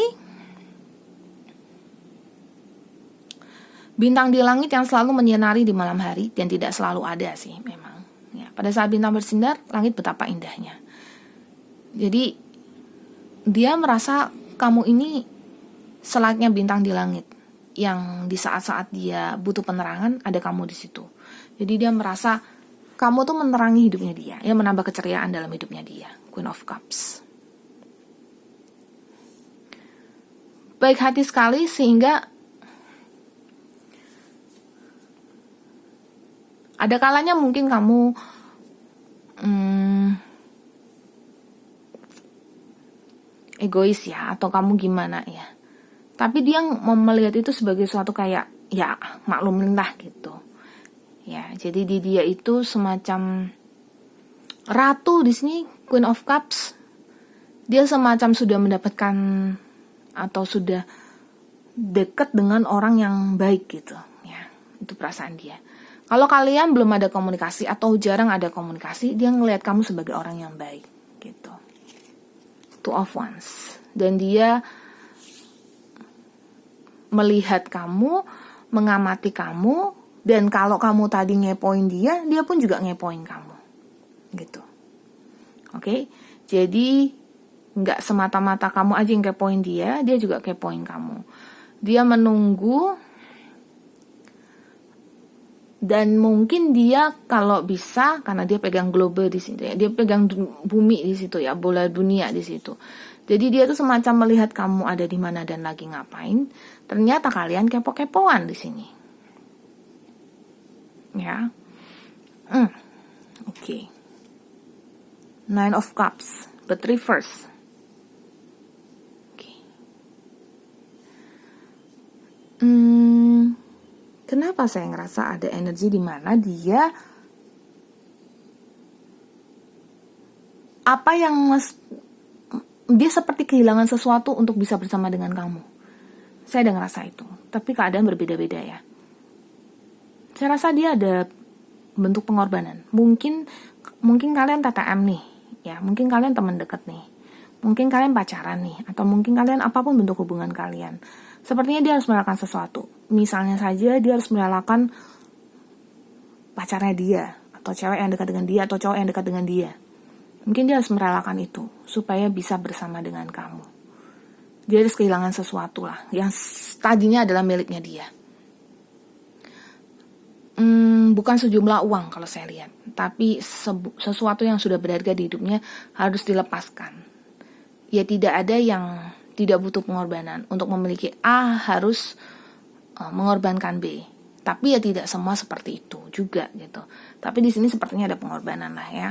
bintang di langit yang selalu menyinari di malam hari dan tidak selalu ada sih memang. Ya, pada saat bintang bersinar, langit betapa indahnya. Jadi dia merasa kamu ini selayaknya bintang di langit yang di saat-saat dia butuh penerangan ada kamu di situ. Jadi dia merasa kamu tuh menerangi hidupnya dia, ya menambah keceriaan dalam hidupnya dia. Queen of Cups. Baik hati sekali sehingga ada kalanya mungkin kamu egois ya, atau kamu gimana ya. Tapi dia melihat itu sebagai suatu kayak ya maklumin lah gitu. Ya, jadi di dia itu semacam ratu di sini, Queen of Cups. Dia semacam sudah mendapatkan atau sudah dekat dengan orang yang baik gitu. Ya, itu perasaan dia. Kalau kalian belum ada komunikasi atau jarang ada komunikasi, dia ngelihat kamu sebagai orang yang baik gitu. Two of Wands. Dan dia melihat kamu, mengamati kamu, dan kalau kamu tadi ngepoin dia, dia pun juga ngepoin kamu. Gitu. Oke? Jadi nggak semata-mata kamu aja yang kepoin dia juga kepoin kamu. Dia menunggu. Dan mungkin dia kalau bisa, karena dia pegang globe di situ ya, dia pegang bumi di situ ya, bola dunia di situ. Jadi dia tuh semacam melihat kamu ada di mana dan lagi ngapain. Ternyata kalian kepo-kepoan di sini. Ya, Oke. Nine of Cups, but reverse. Oke. Kenapa saya ngerasa ada energi di mana dia dia seperti kehilangan sesuatu untuk bisa bersama dengan kamu. Saya ada ngerasa itu, tapi keadaan berbeda-beda ya. Saya rasa dia ada bentuk pengorbanan. Mungkin kalian TTM nih, ya. Mungkin kalian teman dekat nih. Mungkin kalian pacaran nih, atau mungkin kalian apapun bentuk hubungan kalian. Sepertinya dia harus merelakan sesuatu. Misalnya saja dia harus merelakan pacarnya dia, atau cewek yang dekat dengan dia, atau cowok yang dekat dengan dia. Mungkin dia harus merelakan itu, supaya bisa bersama dengan kamu. Dia harus kehilangan sesuatu lah, yang tadinya adalah miliknya dia. Bukan sejumlah uang kalau saya lihat, tapi sesuatu yang sudah berharga di hidupnya harus dilepaskan. Ya tidak ada yang tidak butuh pengorbanan. Untuk memiliki A harus mengorbankan B. Tapi ya tidak semua seperti itu juga gitu. Tapi di sini sepertinya ada pengorbanan lah ya.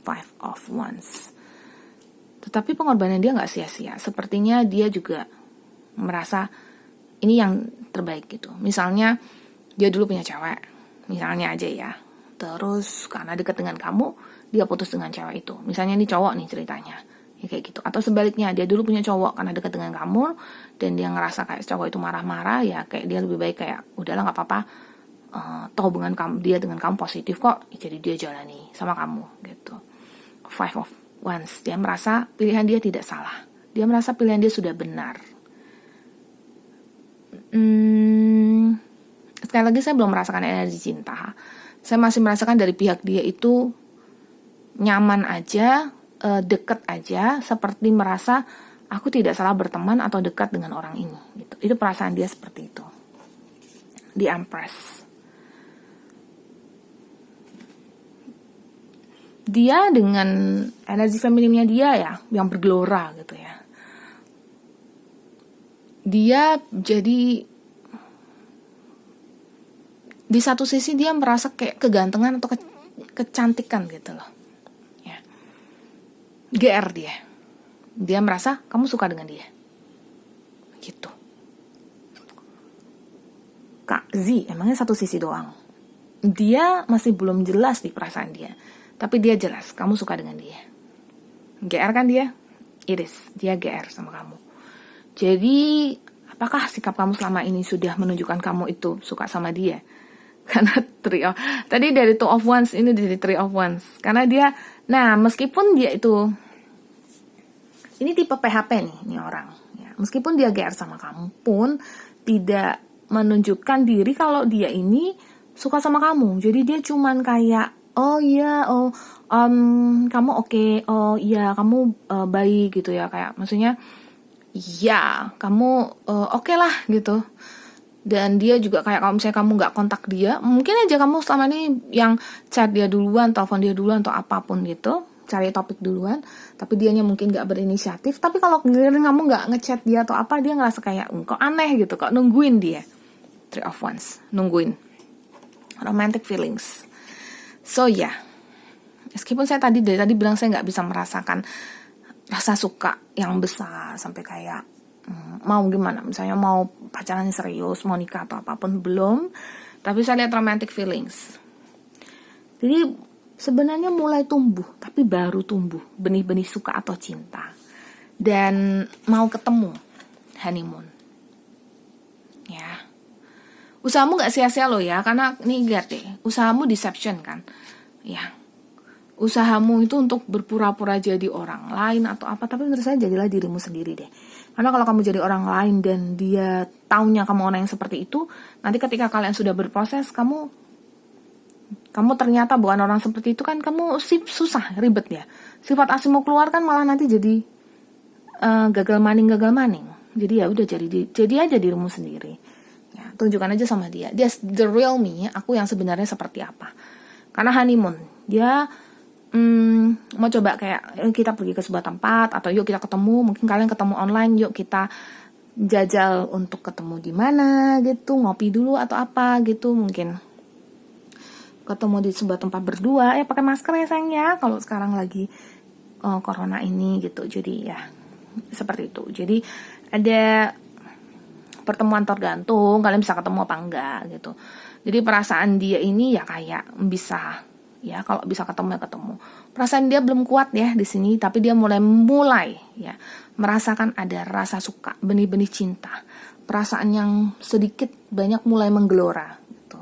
Five of Wands. Tetapi pengorbanan dia nggak sia-sia. Sepertinya dia juga merasa ini yang terbaik gitu. Misalnya dia dulu punya cewek, misalnya aja ya. Terus karena dekat dengan kamu, dia putus dengan cewek itu. Misalnya ini cowok nih ceritanya, ya kayak gitu. Atau sebaliknya, dia dulu punya cowok karena dekat dengan kamu, dan dia ngerasa kayak cowok itu marah-marah, ya kayak dia lebih baik kayak udahlah nggak apa-apa. Toh hubungan dia dengan kamu positif kok, jadi dia jalani sama kamu gitu. Five of Wands, dia merasa pilihan dia tidak salah. Dia merasa pilihan dia sudah benar. Sekali lagi saya belum merasakan energi cinta. Saya masih merasakan dari pihak dia itu nyaman aja, dekat aja, seperti merasa aku tidak salah berteman atau dekat dengan orang ini. Gitu. Itu perasaan dia seperti itu. The Empress. Dia dengan energi femininnya dia ya, yang bergelora gitu ya. Dia jadi di satu sisi dia merasa kayak kegantengan atau kecantikan gitu loh. Ya. GR dia. Dia merasa kamu suka dengan dia. Gitu. Kak Z, emangnya satu sisi doang. Dia masih belum jelas di perasaan dia. Tapi dia jelas, kamu suka dengan dia. GR kan dia? Iris, dia GR sama kamu. Jadi, apakah sikap kamu selama ini sudah menunjukkan kamu itu suka sama dia? Karena tadi dari Two of Wands, ini dari Three of Wands. Karena dia, nah meskipun dia itu, ini tipe PHP nih, ini orang. Ya, meskipun dia GR sama kamu pun, tidak menunjukkan diri kalau dia ini suka sama kamu. Jadi dia cuman kayak, oh iya, kamu oke, oh iya, kamu baik gitu ya, kayak maksudnya, ya, kamu oke lah gitu. Dan dia juga kayak kalau misalnya kamu nggak kontak dia, mungkin aja kamu selama ini yang chat dia duluan, telepon dia duluan atau apapun gitu, cari topik duluan, tapi dianya mungkin nggak berinisiatif. Tapi kalau giliran kamu nggak ngechat dia atau apa, dia ngerasa kayak kok aneh gitu, kok nungguin dia. Three of Wands, nungguin romantic feelings. So ya, meskipun saya dari tadi bilang saya nggak bisa merasakan rasa suka yang besar sampai kayak mau gimana, misalnya mau pacaran serius, mau nikah atau apapun, belum. Tapi saya lihat romantic feelings. Jadi sebenarnya mulai tumbuh, tapi baru tumbuh benih-benih suka atau cinta. Dan mau ketemu honeymoon. Ya. Usahamu gak sia-sia loh ya, karena nih lihat deh, usahamu deception kan. Ya. Usahamu itu untuk berpura-pura jadi orang lain atau apa, tapi menurut saya jadilah dirimu sendiri deh. Karena kalau kamu jadi orang lain dan dia taunya kamu orang yang seperti itu, nanti ketika kalian sudah berproses, kamu ternyata bukan orang seperti itu kan, kamu susah, ribet ya. Sifat aslimu keluar kan malah nanti jadi gagal maning. Jadi ya udah jadi aja dirimu sendiri. Ya, tunjukkan aja sama dia. Dia the real me, aku yang sebenarnya seperti apa. Karena honeymoon, dia mau coba kayak kita pergi ke sebuah tempat atau yuk kita ketemu, mungkin kalian ketemu online, yuk kita jajal untuk ketemu di mana gitu, ngopi dulu atau apa gitu, mungkin ketemu di sebuah tempat berdua, pakai masker ya sayang ya kalau sekarang lagi corona ini gitu. Jadi ya seperti itu. Jadi ada pertemuan tergantung kalian bisa ketemu apa enggak gitu. Jadi perasaan dia ini ya kayak bisa, ya kalau bisa ketemu ya ketemu. Perasaan dia belum kuat ya di sini, tapi dia mulai ya merasakan ada rasa suka, benih-benih cinta, perasaan yang sedikit banyak mulai menggelora gitu.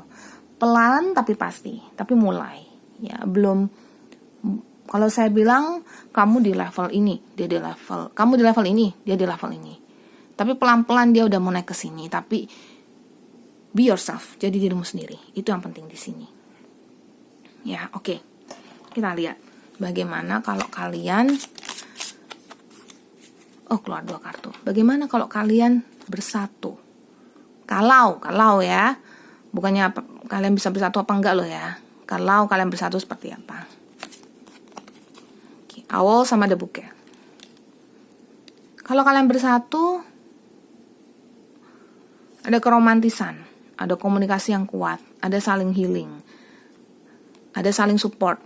Pelan tapi pasti, tapi mulai ya. Belum, kalau saya bilang kamu di level ini, dia di level, kamu di level ini, dia di level ini. Tapi pelan-pelan dia udah mau naik ke sini, tapi be yourself, jadi dirimu sendiri. Itu yang penting di sini. Ya, oke. Kita lihat bagaimana kalau kalian keluar 2 kartu. Bagaimana kalau kalian bersatu? Kalau ya, bukannya kalian bisa bersatu apa enggak loh ya. Kalau kalian bersatu seperti apa? Oke, Owl sama The Book ya. Kalau kalian bersatu, ada keromantisan, ada komunikasi yang kuat, ada saling healing, ada saling support,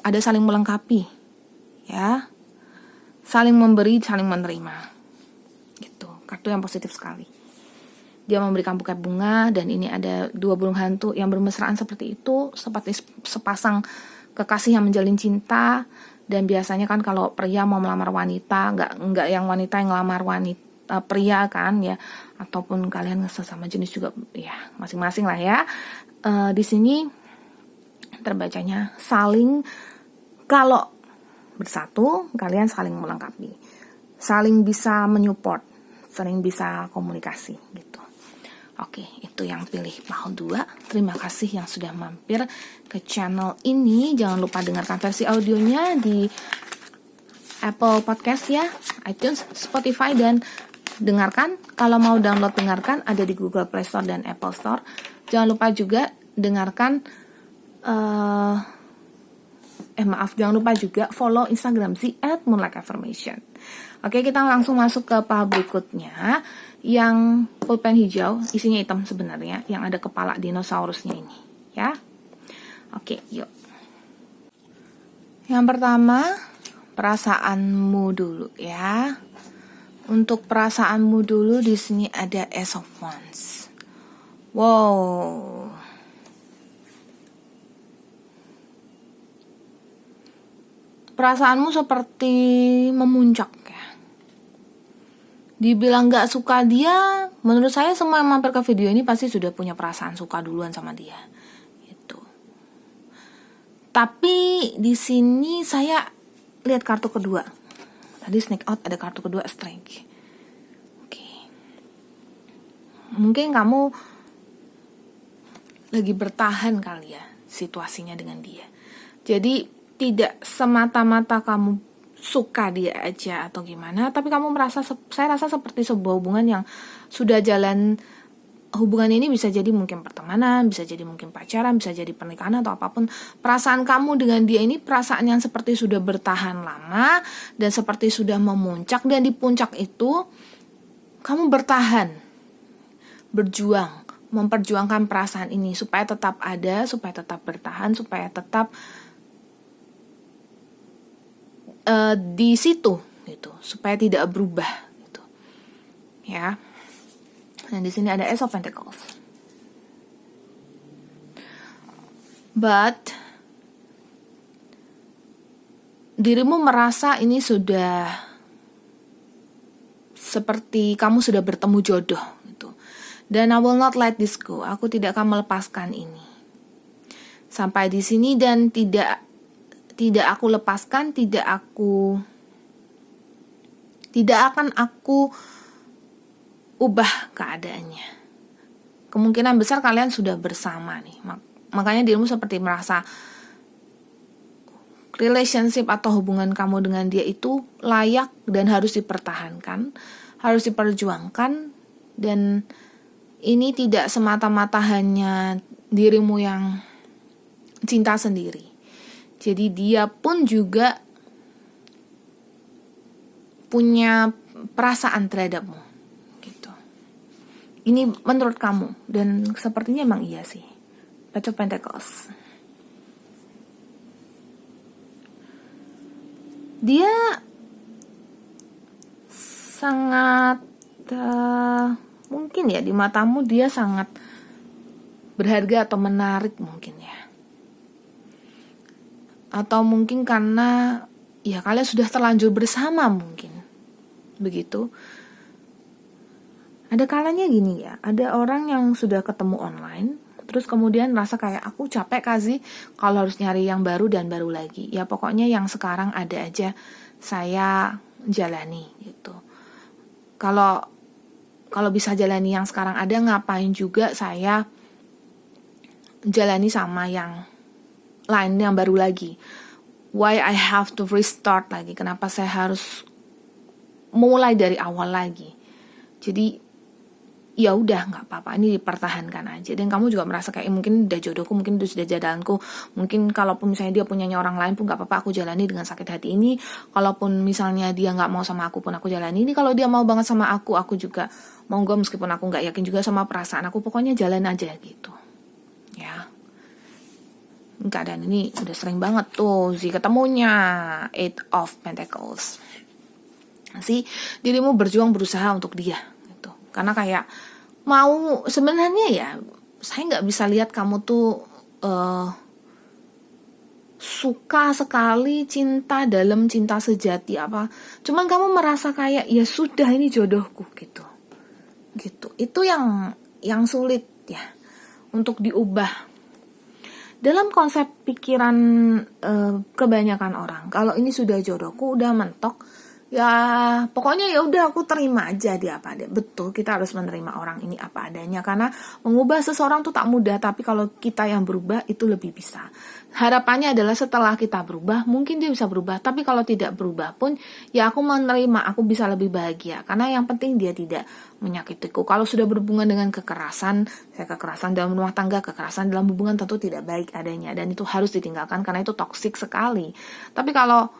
ada saling melengkapi, ya, saling memberi, saling menerima, gitu. Kartu yang positif sekali. Dia memberikan buket bunga, dan ini ada 2 burung hantu yang bermesraan seperti itu, seperti sepasang kekasih yang menjalin cinta. Dan biasanya kan kalau pria mau melamar wanita, nggak yang wanita yang ngelamar wanita pria kan ya, ataupun kalian sesama jenis juga ya, masing-masing lah ya. Di sini terbacanya saling, kalau bersatu kalian saling melengkapi, saling bisa menyupport, saling bisa komunikasi gitu. Oke, itu yang pilih PAUL 2. Terima kasih yang sudah mampir ke channel ini. Jangan lupa dengarkan versi audionya di Apple Podcast ya, iTunes, Spotify, dan dengarkan. Kalau mau download, dengarkan, ada di Google Play Store dan Apple Store. Jangan lupa juga dengarkan, jangan lupa juga follow Instagram @moonlightaffirmation. Oke, kita langsung masuk ke PAUL berikutnya, yang pulpen hijau, isinya hitam sebenarnya, yang ada kepala dinosaurusnya ini, ya. Oke, yuk. Yang pertama, perasaanmu dulu ya. Untuk perasaanmu dulu, di sini ada Ace of Wands. Wow. Perasaanmu seperti memuncak ya. Dibilang gak suka dia, menurut saya semua yang mampir ke video ini pasti sudah punya perasaan suka duluan sama dia. Gitu. Tapi di sini saya lihat kartu kedua. Tadi sneak out, ada kartu kedua, Strength. Oke. Mungkin kamu lagi bertahan kali ya situasinya dengan dia. Jadi tidak semata-mata kamu suka dia aja atau gimana, tapi kamu merasa, saya rasa seperti sebuah hubungan yang sudah jalan. Hubungan ini bisa jadi mungkin pertemanan, bisa jadi mungkin pacaran, bisa jadi pernikahan atau apapun. Perasaan kamu dengan dia ini perasaan yang seperti sudah bertahan lama dan seperti sudah memuncak, dan di puncak itu kamu bertahan, berjuang, memperjuangkan perasaan ini supaya tetap ada, supaya tetap bertahan, supaya tetap di situ gitu, supaya tidak berubah gitu. Ya. Dan di sini ada Ace of Pentacles. But dirimu merasa ini sudah seperti kamu sudah bertemu jodoh gitu. Dan I will not let this go. Aku tidak akan melepaskan ini. Sampai di sini, dan tidak aku lepaskan, tidak akan aku ubah keadaannya. Kemungkinan besar kalian sudah bersama nih. Makanya dirimu seperti merasa relationship atau hubungan kamu dengan dia itu layak dan harus dipertahankan, harus diperjuangkan, dan ini tidak semata-mata hanya dirimu yang cinta sendiri. Jadi dia pun juga punya perasaan terhadapmu gitu. Ini menurut kamu, dan sepertinya emang iya sih. Page of Pentacles. Dia sangat mungkin ya, di matamu dia sangat berharga atau menarik mungkin ya. Atau mungkin karena ya kalian sudah terlanjur bersama mungkin. Begitu. Ada kalanya gini ya, ada orang yang sudah ketemu online, terus kemudian merasa kayak aku capek kasih kalau harus nyari yang baru dan baru lagi. Ya pokoknya yang sekarang ada aja saya jalani gitu. Kalau bisa jalani yang sekarang ada, ngapain juga saya jalani sama yang lain yang baru lagi. Why I have to restart lagi? Kenapa saya harus mulai dari awal lagi? Jadi ya udah, nggak apa-apa, ini dipertahankan aja. Dan kamu juga merasa kayak mungkin udah jodohku, mungkin sudah jalanku, mungkin kalaupun misalnya dia punyanya orang lain pun nggak apa-apa, aku jalani dengan sakit hati ini. Kalaupun misalnya dia nggak mau sama aku pun aku jalani ini. Kalau dia mau banget sama aku juga monggo, meskipun aku nggak yakin juga sama perasaan aku, pokoknya jalan aja gitu ya. keadaan ini udah sering banget tuh si ketemunya Eight of Pentacles. Si dirimu berjuang berusaha untuk dia gitu. Karena kayak mau sebenarnya ya, saya nggak bisa lihat kamu tuh suka sekali, cinta dalam, cinta sejati apa. Cuman kamu merasa kayak ya sudah ini jodohku gitu. Itu yang sulit ya untuk diubah. Dalam konsep pikiran kebanyakan orang, kalau ini sudah jodohku, udah mentok, ya pokoknya ya udah aku terima aja dia apa adanya. Betul, kita harus menerima orang ini apa adanya, karena mengubah seseorang tuh tak mudah, tapi kalau kita yang berubah itu lebih bisa. Harapannya adalah setelah kita berubah, mungkin dia bisa berubah, tapi kalau tidak berubah pun ya aku menerima, aku bisa lebih bahagia, karena yang penting dia tidak menyakitiku. Kalau sudah berhubungan dengan kekerasan, kekerasan dalam rumah tangga, kekerasan dalam hubungan tentu tidak baik adanya, dan itu harus ditinggalkan karena itu toksik sekali. Tapi kalau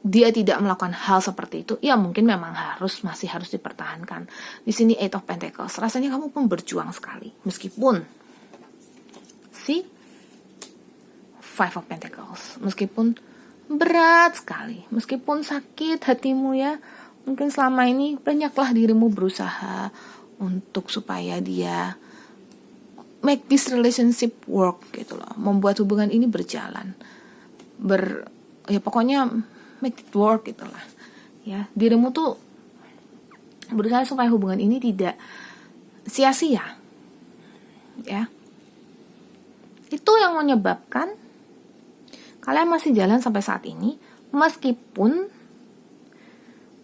dia tidak melakukan hal seperti itu, ya mungkin memang masih harus dipertahankan. Di sini Eight of Pentacles, rasanya kamu pun berjuang sekali, meskipun Five of Pentacles, meskipun berat sekali, meskipun sakit hatimu ya, mungkin selama ini banyaklah dirimu berusaha untuk supaya dia make this relationship work gitu loh, membuat hubungan ini berjalan, ya pokoknya make it work gitulah ya. Dirimu tuh berusaha supaya hubungan ini tidak sia-sia ya. Itu yang menyebabkan kalian masih jalan sampai saat ini, meskipun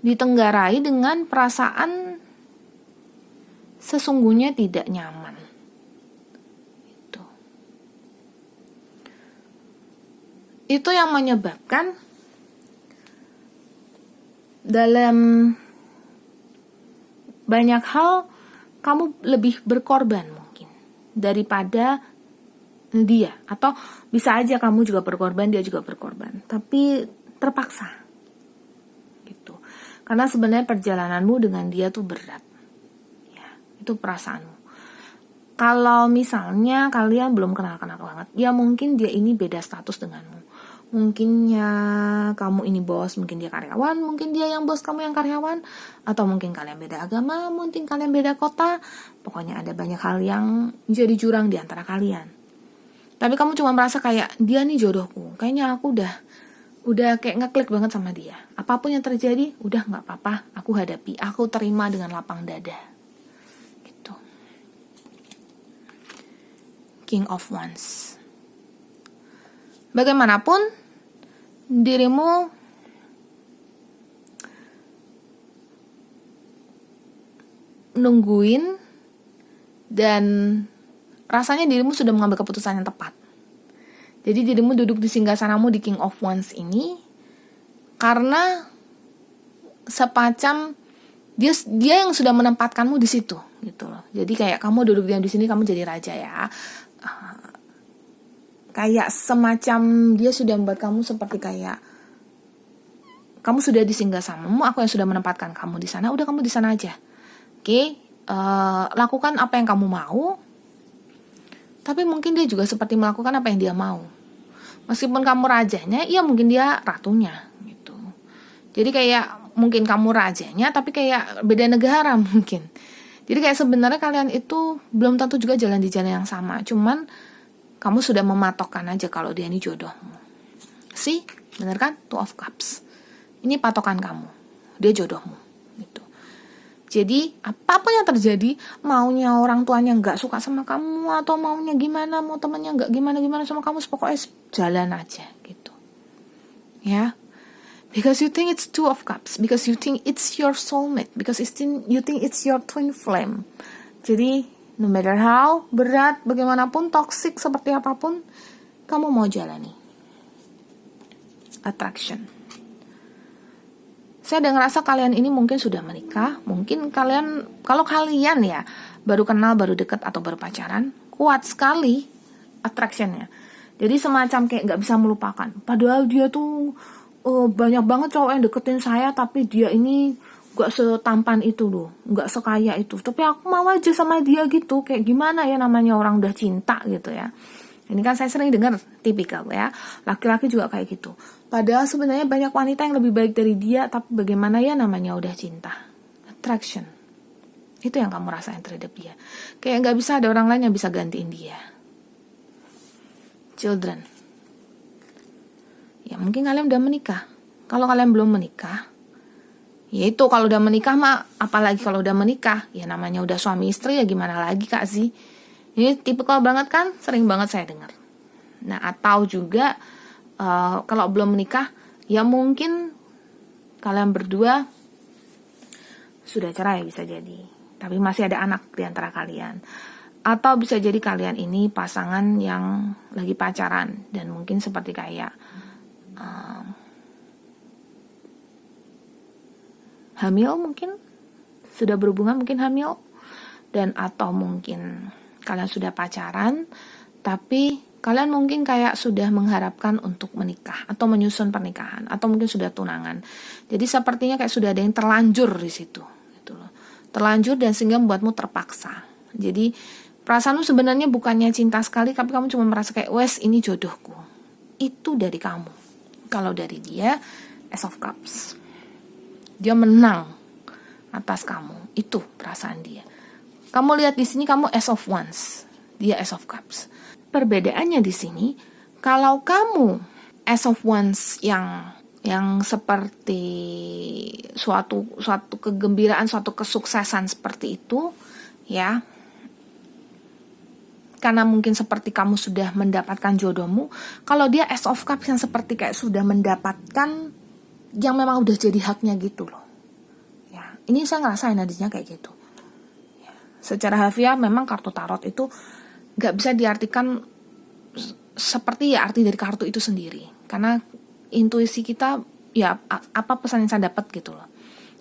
ditenggarai dengan perasaan sesungguhnya tidak nyaman. Itu yang menyebabkan dalam banyak hal kamu lebih berkorban mungkin daripada dia, atau bisa aja kamu juga berkorban, dia juga berkorban, tapi terpaksa gitu. Karena sebenarnya perjalananmu dengan dia tuh berat ya, itu perasaanmu. Kalau misalnya kalian belum kenal banget, ya mungkin dia ini beda status denganmu. Mungkin ya kamu ini bos, mungkin dia karyawan, mungkin dia yang bos, kamu yang karyawan, atau mungkin kalian beda agama, mungkin kalian beda kota. Pokoknya ada banyak hal yang jadi jurang di antara kalian. Tapi kamu cuma merasa kayak dia nih jodohku, kayaknya aku udah kayak ngeklik banget sama dia. Apapun yang terjadi, udah nggak apa-apa, aku hadapi, aku terima dengan lapang dada. Gitu. King of Wands. Bagaimanapun dirimu nungguin dan rasanya dirimu sudah mengambil keputusan yang tepat. Jadi dirimu duduk di singgasanamu di King of Wands ini karena semacam dia yang sudah menempatkanmu di situ gitu loh. Jadi kayak kamu duduk di sini, kamu jadi raja ya. Kayak semacam dia sudah membuat kamu seperti kayak kamu sudah di singgasanamu, aku yang sudah menempatkan kamu di sana, udah kamu di sana aja. Oke, lakukan apa yang kamu mau. Tapi mungkin dia juga seperti melakukan apa yang dia mau. Meskipun kamu rajanya, ya mungkin dia ratunya gitu. Jadi kayak mungkin kamu rajanya, tapi kayak beda negara mungkin. Jadi kayak sebenarnya kalian itu belum tentu juga jalan di jalan yang sama. Cuman kamu sudah mematokkan aja kalau dia ini jodohmu. Bener kan? Two of Cups. Ini patokan kamu. Dia jodohmu. Jadi apapun yang terjadi, maunya orang tuanya nggak suka sama kamu, atau maunya gimana, mau temannya nggak gimana sama kamu, pokoknya jalan aja gitu. Ya, because you think it's Two of Cups, because you think it's your soulmate, because you think it's your twin flame. Jadi no matter how berat, bagaimanapun toxic seperti apapun, kamu mau jalani. Attraction. Saya udah ngerasa kalian ini mungkin sudah menikah, mungkin kalau kalian ya baru kenal, baru deket, atau baru pacaran, kuat sekali attractionnya. Jadi semacam kayak nggak bisa melupakan. Padahal dia tuh banyak banget cowok yang deketin saya, tapi dia ini nggak setampan itu loh, nggak sekaya itu. Tapi aku mau aja sama dia gitu. Kayak gimana ya namanya orang udah cinta gitu ya. Ini kan saya sering dengar tipikal ya, laki-laki juga kayak gitu. Padahal sebenarnya banyak wanita yang lebih baik dari dia, tapi bagaimana ya, namanya udah cinta, attraction. Itu yang kamu rasain terhadap dia. Kayak nggak bisa ada orang lain yang bisa gantiin dia. Children. Ya mungkin kalian udah menikah. Kalau kalian belum menikah, ya itu kalau udah menikah mah, apalagi kalau udah menikah, ya namanya udah suami istri ya gimana lagi Kak sih. Ini tipikal banget kan, sering banget saya dengar. Nah atau juga kalau belum menikah, ya mungkin kalian berdua sudah cerai bisa jadi, tapi masih ada anak di antara kalian. Atau bisa jadi kalian ini pasangan yang lagi pacaran dan mungkin seperti kayak hamil, mungkin sudah berhubungan, mungkin hamil, dan atau mungkin kalian sudah pacaran tapi kalian mungkin kayak sudah mengharapkan untuk menikah atau menyusun pernikahan atau mungkin sudah tunangan. Jadi sepertinya kayak sudah ada yang terlanjur di situ, gitu loh. Terlanjur dan sehingga membuatmu terpaksa. Jadi perasaanmu sebenarnya bukannya cinta sekali, tapi kamu cuma merasa kayak wes ini jodohku. Itu dari kamu. Kalau dari dia, Ace of Cups. Dia menang atas kamu. Itu perasaan dia. Kamu lihat di sini kamu Ace of Wands, dia Ace of Cups. Perbedaannya di sini, kalau kamu Ace of Wands yang seperti suatu kegembiraan, suatu kesuksesan seperti itu, ya. Karena mungkin seperti kamu sudah mendapatkan jodohmu. Kalau dia Ace of Cups yang seperti kayak sudah mendapatkan yang memang udah jadi haknya gitu loh. Ya, ini saya ngerasain adanya kayak gitu. Ya, secara harfiah memang kartu tarot itu nggak bisa diartikan seperti ya arti dari kartu itu sendiri. Karena intuisi kita, ya apa pesan yang saya dapat gitu loh.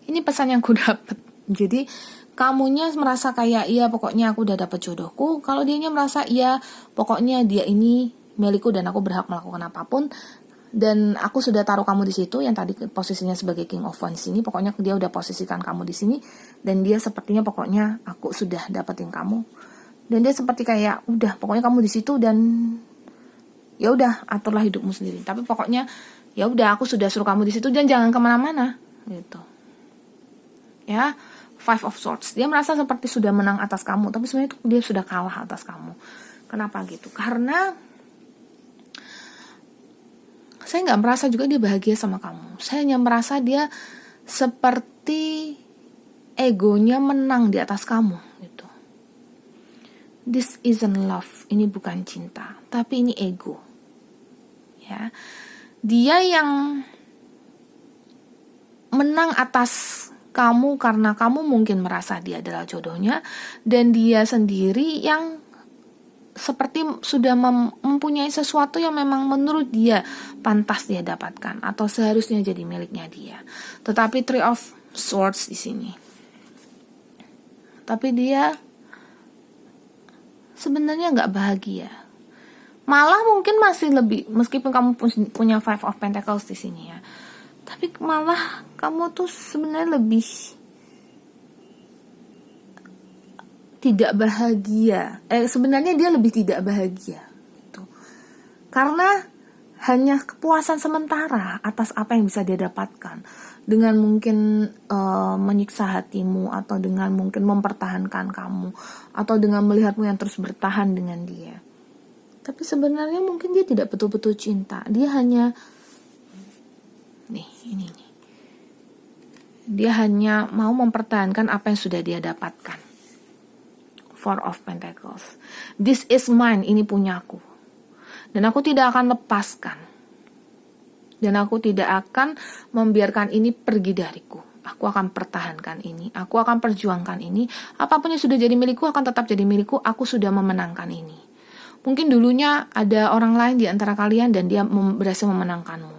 Ini pesan yang aku dapat. Jadi kamunya merasa kayak iya pokoknya aku udah dapat jodohku. Kalau dianya merasa iya pokoknya dia ini milikku dan aku berhak melakukan apapun. Dan aku sudah taruh kamu di situ, yang tadi posisinya sebagai King of Wands ini, pokoknya dia udah posisikan kamu di sini, dan dia sepertinya pokoknya aku sudah dapetin kamu, dan dia seperti kayak udah pokoknya kamu di situ dan ya udah aturlah hidupmu sendiri. Tapi pokoknya ya udah aku sudah suruh kamu di situ dan jangan kemana-mana, gitu. Ya, Five of Swords, dia merasa seperti sudah menang atas kamu, tapi sebenarnya itu dia sudah kalah atas kamu. Kenapa gitu? Karena saya nggak merasa juga dia bahagia sama kamu. Saya hanya merasa dia seperti egonya menang di atas kamu gitu. This isn't love, ini bukan cinta, tapi ini ego. Ya, dia yang menang atas kamu karena kamu mungkin merasa dia adalah jodohnya, dan dia sendiri yang seperti sudah mempunyai sesuatu yang memang menurut dia pantas dia dapatkan atau seharusnya jadi miliknya dia. Tetapi Three of Swords di sini. Tapi dia sebenarnya nggak bahagia. Malah mungkin masih lebih, meskipun kamu punya Five of Pentacles di sini ya. Tapi malah kamu tuh sebenarnya lebih tidak bahagia. Sebenarnya dia lebih tidak bahagia gitu. Karena hanya kepuasan sementara atas apa yang bisa dia dapatkan, dengan mungkin menyiksa hatimu, atau dengan mungkin mempertahankan kamu, atau dengan melihatmu yang terus bertahan dengan dia. Tapi sebenarnya mungkin dia tidak betul-betul cinta. Dia hanya ini. Dia hanya mau mempertahankan apa yang sudah dia dapatkan. Four of Pentacles. This is mine, ini punyaku. Dan aku tidak akan lepaskan. Dan aku tidak akan membiarkan ini pergi dariku. Aku akan pertahankan ini. Aku akan perjuangkan ini. Apapun yang sudah jadi milikku akan tetap jadi milikku. Aku sudah memenangkan ini. Mungkin dulunya ada orang lain di antara kalian dan dia berhasil memenangkanmu.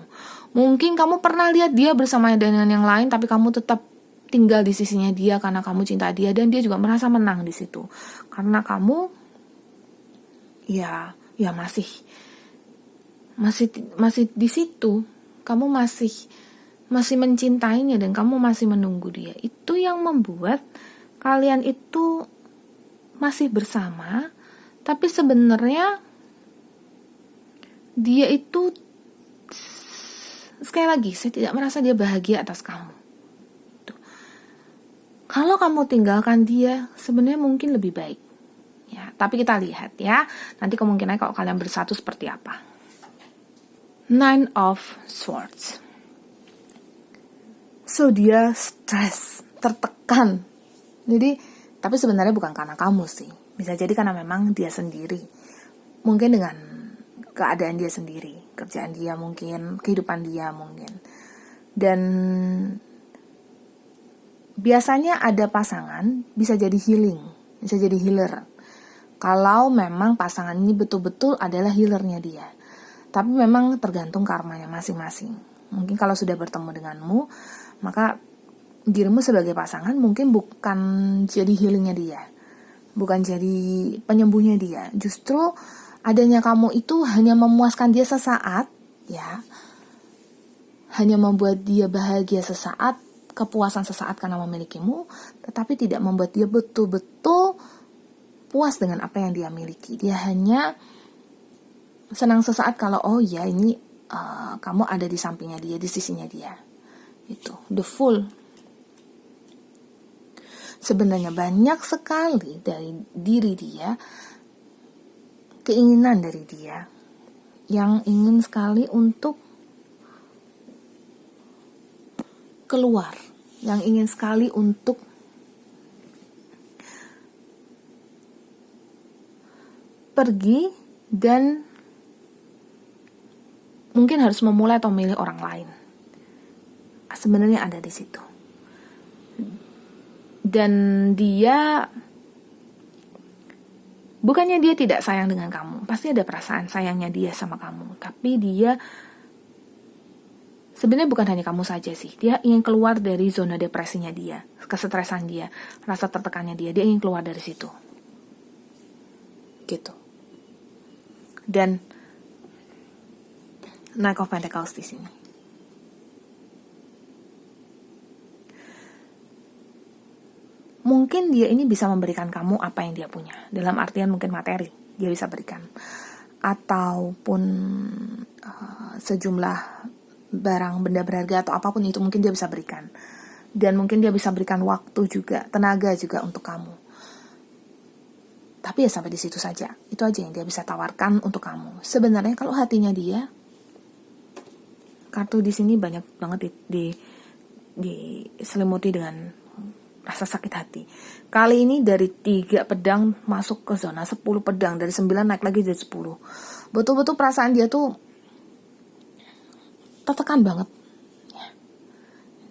Mungkin kamu pernah lihat dia bersama dengan yang lain, tapi kamu tetap tinggal di sisinya dia karena kamu cinta dia, dan dia juga merasa menang di situ. Karena kamu ya masih di situ. Kamu masih mencintainya dan kamu masih menunggu dia. Itu yang membuat kalian itu masih bersama, tapi sebenarnya dia itu, sekali lagi, saya tidak merasa dia bahagia atas kamu. Tuh. Kalau kamu tinggalkan dia, sebenarnya mungkin lebih baik. Ya, tapi kita lihat ya, nanti kemungkinannya kalau kalian bersatu seperti apa. Nine of Swords. So dia stres, tertekan. Jadi, tapi sebenarnya bukan karena kamu sih. Bisa jadi karena memang dia sendiri. Mungkin dengan keadaan dia sendiri, kerjaan dia mungkin, kehidupan dia mungkin. Dan biasanya ada pasangan bisa jadi healing, bisa jadi healer. Kalau memang pasangan ini betul-betul adalah healernya dia. Tapi memang tergantung karmanya masing-masing. Mungkin kalau sudah bertemu denganmu, maka dirimu sebagai pasangan mungkin bukan jadi healingnya dia, bukan jadi penyembuhnya dia. Justru adanya kamu itu hanya memuaskan dia sesaat, ya, hanya membuat dia bahagia sesaat, kepuasan sesaat karena memilikimu, tetapi tidak membuat dia betul-betul puas dengan apa yang dia miliki. Dia hanya senang sesaat kalau oh ya ini kamu ada di sampingnya dia, di sisinya dia. Itu the Fool. Sebenarnya banyak sekali dari diri dia, keinginan dari dia yang ingin sekali untuk keluar, yang ingin sekali untuk pergi dan mungkin harus memulai atau memilih orang lain. Sebenarnya ada di situ. Dan dia, bukannya dia tidak sayang dengan kamu, pasti ada perasaan sayangnya dia sama kamu. Tapi dia sebenarnya bukan hanya kamu saja sih. Dia ingin keluar dari zona depresinya dia, kesetresan dia, rasa tertekannya dia. Dia ingin keluar dari situ. Gitu. Dan Knight of Pentacles di sini. Mungkin dia ini bisa memberikan kamu apa yang dia punya. Dalam artian mungkin materi, dia bisa berikan. Ataupun sejumlah barang, benda berharga atau apapun itu mungkin dia bisa berikan. Dan mungkin dia bisa berikan waktu juga, tenaga juga untuk kamu. Tapi ya sampai di situ saja. Itu aja yang dia bisa tawarkan untuk kamu. Sebenarnya kalau hatinya dia, kartu di sini banyak banget diselimuti dengan rasa sakit hati. Kali ini dari 3 pedang masuk ke zona 10 pedang. Dari 9 naik lagi jadi 10. Betul-betul perasaan dia tuh tertekan banget. Ya.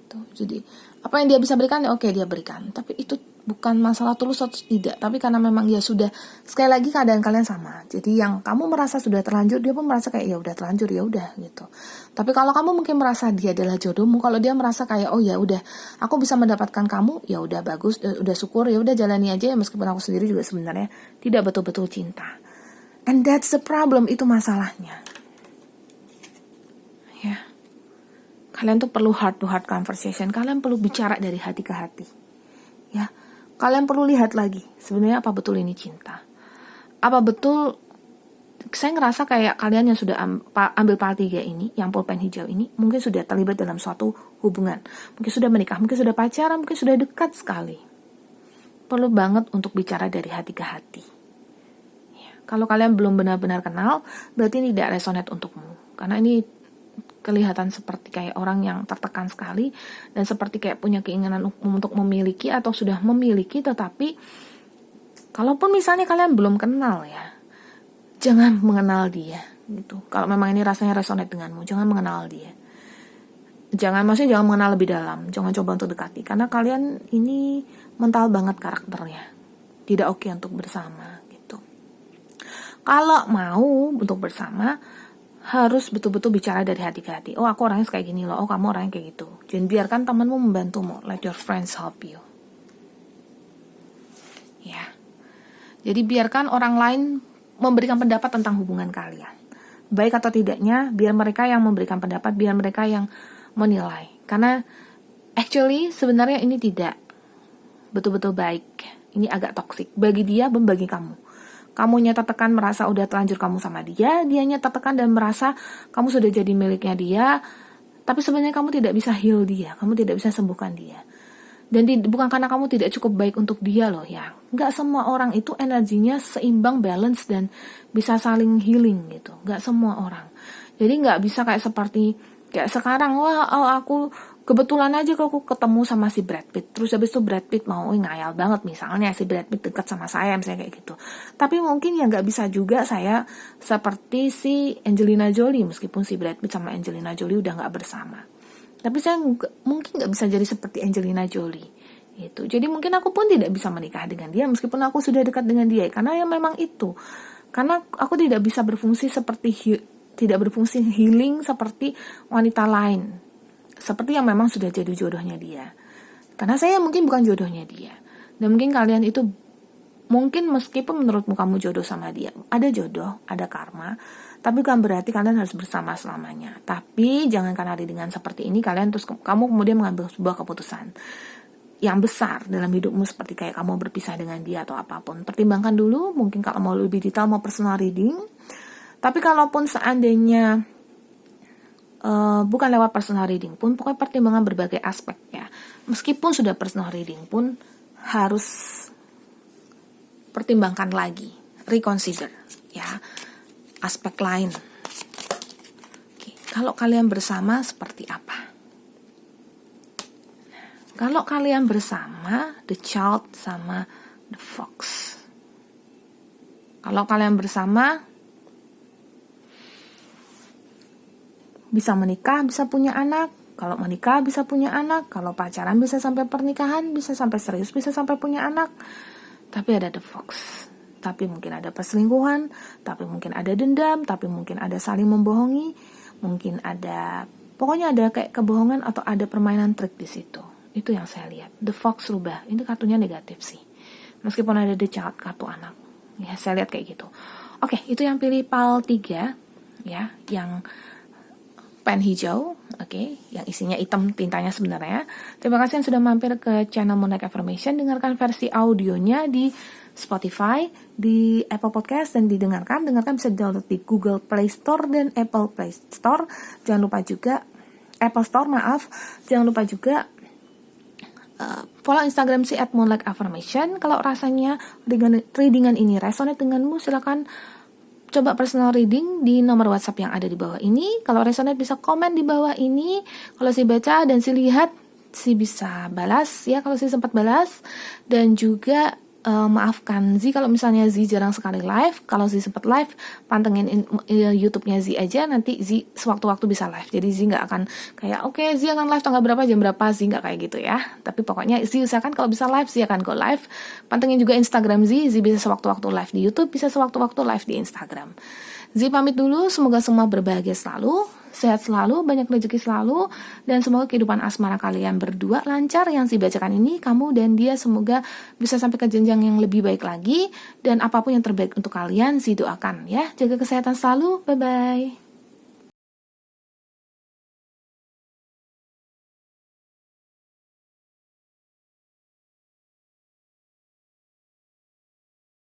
Itu. Jadi apa yang dia bisa berikan ya oke dia berikan. Tapi itu bukan masalah tulus atau tidak. Tapi karena memang dia sudah, sekali lagi keadaan kalian sama. Jadi yang kamu merasa sudah terlanjur, dia pun merasa kayak ya udah terlanjur, ya udah gitu. Tapi kalau kamu mungkin merasa dia adalah jodohmu, kalau dia merasa kayak oh ya udah aku bisa mendapatkan kamu, ya udah bagus, udah syukur, ya udah jalani aja ya, meskipun aku sendiri juga sebenarnya tidak betul-betul cinta. And that's the problem, itu masalahnya. Ya. Kalian tuh perlu heart to heart conversation, kalian perlu bicara dari hati ke hati. Ya. Kalian perlu lihat lagi, sebenarnya apa betul ini cinta? Apa betul, saya ngerasa kayak kalian yang sudah ambil part 3 ini, yang pulpen hijau ini, mungkin sudah terlibat dalam suatu hubungan. Mungkin sudah menikah, mungkin sudah pacaran, mungkin sudah dekat sekali. Perlu banget untuk bicara dari hati ke hati. Ya, kalau kalian belum benar-benar kenal, berarti ini tidak resonate untukmu. Karena ini kelihatan seperti kayak orang yang tertekan sekali dan seperti kayak punya keinginan untuk memiliki atau sudah memiliki, tetapi kalaupun misalnya kalian belum kenal ya, jangan mengenal dia gitu. Kalau memang ini rasanya resonate denganmu, jangan mengenal dia. Jangan mengenal lebih dalam, jangan coba untuk dekati karena kalian ini mental banget karakternya. Tidak oke untuk bersama gitu. Kalau mau untuk bersama harus betul-betul bicara dari hati ke hati. Oh aku orangnya kayak gini loh, oh kamu orangnya kayak gitu. Jangan biarkan temanmu membantumu. Let your friends help you. Ya. Jadi biarkan orang lain memberikan pendapat tentang hubungan kalian. Baik atau tidaknya, biar mereka yang memberikan pendapat, biar mereka yang menilai. Karena actually sebenarnya ini tidak betul-betul baik. Ini agak toksik bagi dia dan bagi kamu. kamunya tertekan merasa udah terlanjur kamu sama dia, dianya tertekan dan merasa kamu sudah jadi miliknya dia, tapi sebenarnya kamu tidak bisa heal dia, kamu tidak bisa sembuhkan dia. Dan bukan karena kamu tidak cukup baik untuk dia loh ya. Nggak semua orang itu energinya seimbang, balance, dan bisa saling healing gitu. Nggak semua orang. Jadi nggak bisa kayak seperti kayak sekarang, wah aku kebetulan aja aku ketemu sama si Brad Pitt. Terus habis itu Brad Pitt mau ngayal banget misalnya si Brad Pitt dekat sama saya misalnya kayak gitu. Tapi mungkin ya nggak bisa juga saya seperti si Angelina Jolie, meskipun si Brad Pitt sama Angelina Jolie udah nggak bersama. Tapi saya mungkin nggak bisa jadi seperti Angelina Jolie gitu. Jadi mungkin aku pun tidak bisa menikah dengan dia meskipun aku sudah dekat dengan dia, karena ya memang itu. Karena aku tidak bisa berfungsi seperti tidak berfungsi healing seperti wanita lain, seperti yang memang sudah jadi jodohnya dia. Karena saya mungkin bukan jodohnya dia. Dan mungkin kalian itu, mungkin meskipun menurutmu kamu jodoh sama dia, ada jodoh, ada karma, tapi bukan berarti kalian harus bersama selamanya. Tapi jangan karena dengan seperti ini kalian terus kamu kemudian mengambil sebuah keputusan yang besar dalam hidupmu, seperti kayak kamu berpisah dengan dia atau apapun. Pertimbangkan dulu, mungkin kalau mau lebih detail mau personal reading. Tapi kalaupun seandainya bukan lewat personal reading pun, pokoknya pertimbangan berbagai aspek ya. Meskipun sudah personal reading pun harus pertimbangkan lagi, reconsider ya, aspek lain. Oke, kalau kalian bersama seperti apa? Kalau kalian bersama, the child sama the fox. Kalau kalian bersama, bisa menikah, bisa punya anak. Kalau menikah bisa punya anak. Kalau pacaran bisa sampai pernikahan, bisa sampai serius, bisa sampai punya anak. Tapi ada the fox. Tapi mungkin ada perselingkuhan, tapi mungkin ada dendam, tapi mungkin ada saling membohongi, mungkin ada, pokoknya ada kayak kebohongan atau ada permainan trik di situ. Itu yang saya lihat. The fox rubah. Ini kartunya negatif sih. Meskipun ada the child, kartu anak. Ya, saya lihat kayak gitu. Oke, itu yang pilih PAL 3 ya, yang pen hijau, yang isinya hitam tintanya sebenarnya. Terima kasih yang sudah mampir ke channel Moonlight Affirmation. Dengarkan versi audionya di Spotify, di Apple Podcast, dan dengarkan bisa download di Google Play Store dan Apple Play Store. Jangan lupa juga Apple Store, jangan lupa juga follow Instagram si @moonlightaffirmation. Kalau rasanya readingan ini resonate denganmu, silakan coba personal reading di nomor WhatsApp yang ada di bawah ini. Kalau resonate bisa komen di bawah ini. Kalau si baca dan si lihat, si bisa balas ya kalau si sempat balas. Dan juga maafkan Zi kalau misalnya Zi jarang sekali live. Kalau Zi sempat live, pantengin YouTube-nya Zi aja, nanti Zi sewaktu-waktu bisa live. Jadi Zi nggak akan kayak oke, Zi akan live tanggal berapa, jam berapa, Zi nggak kayak gitu ya. Tapi pokoknya Zi usahakan kalau bisa live, Zi akan go live. Pantengin juga Instagram Zi bisa sewaktu-waktu live di YouTube, bisa sewaktu-waktu live di Instagram. Zi pamit dulu, semoga semua berbahagia selalu, sehat selalu, banyak rezeki selalu, dan semoga kehidupan asmara kalian berdua lancar. Yang Zi bacakan ini, kamu dan dia semoga bisa sampai ke jenjang yang lebih baik lagi, dan apapun yang terbaik untuk kalian Zi doakan ya. Jaga kesehatan selalu, bye-bye.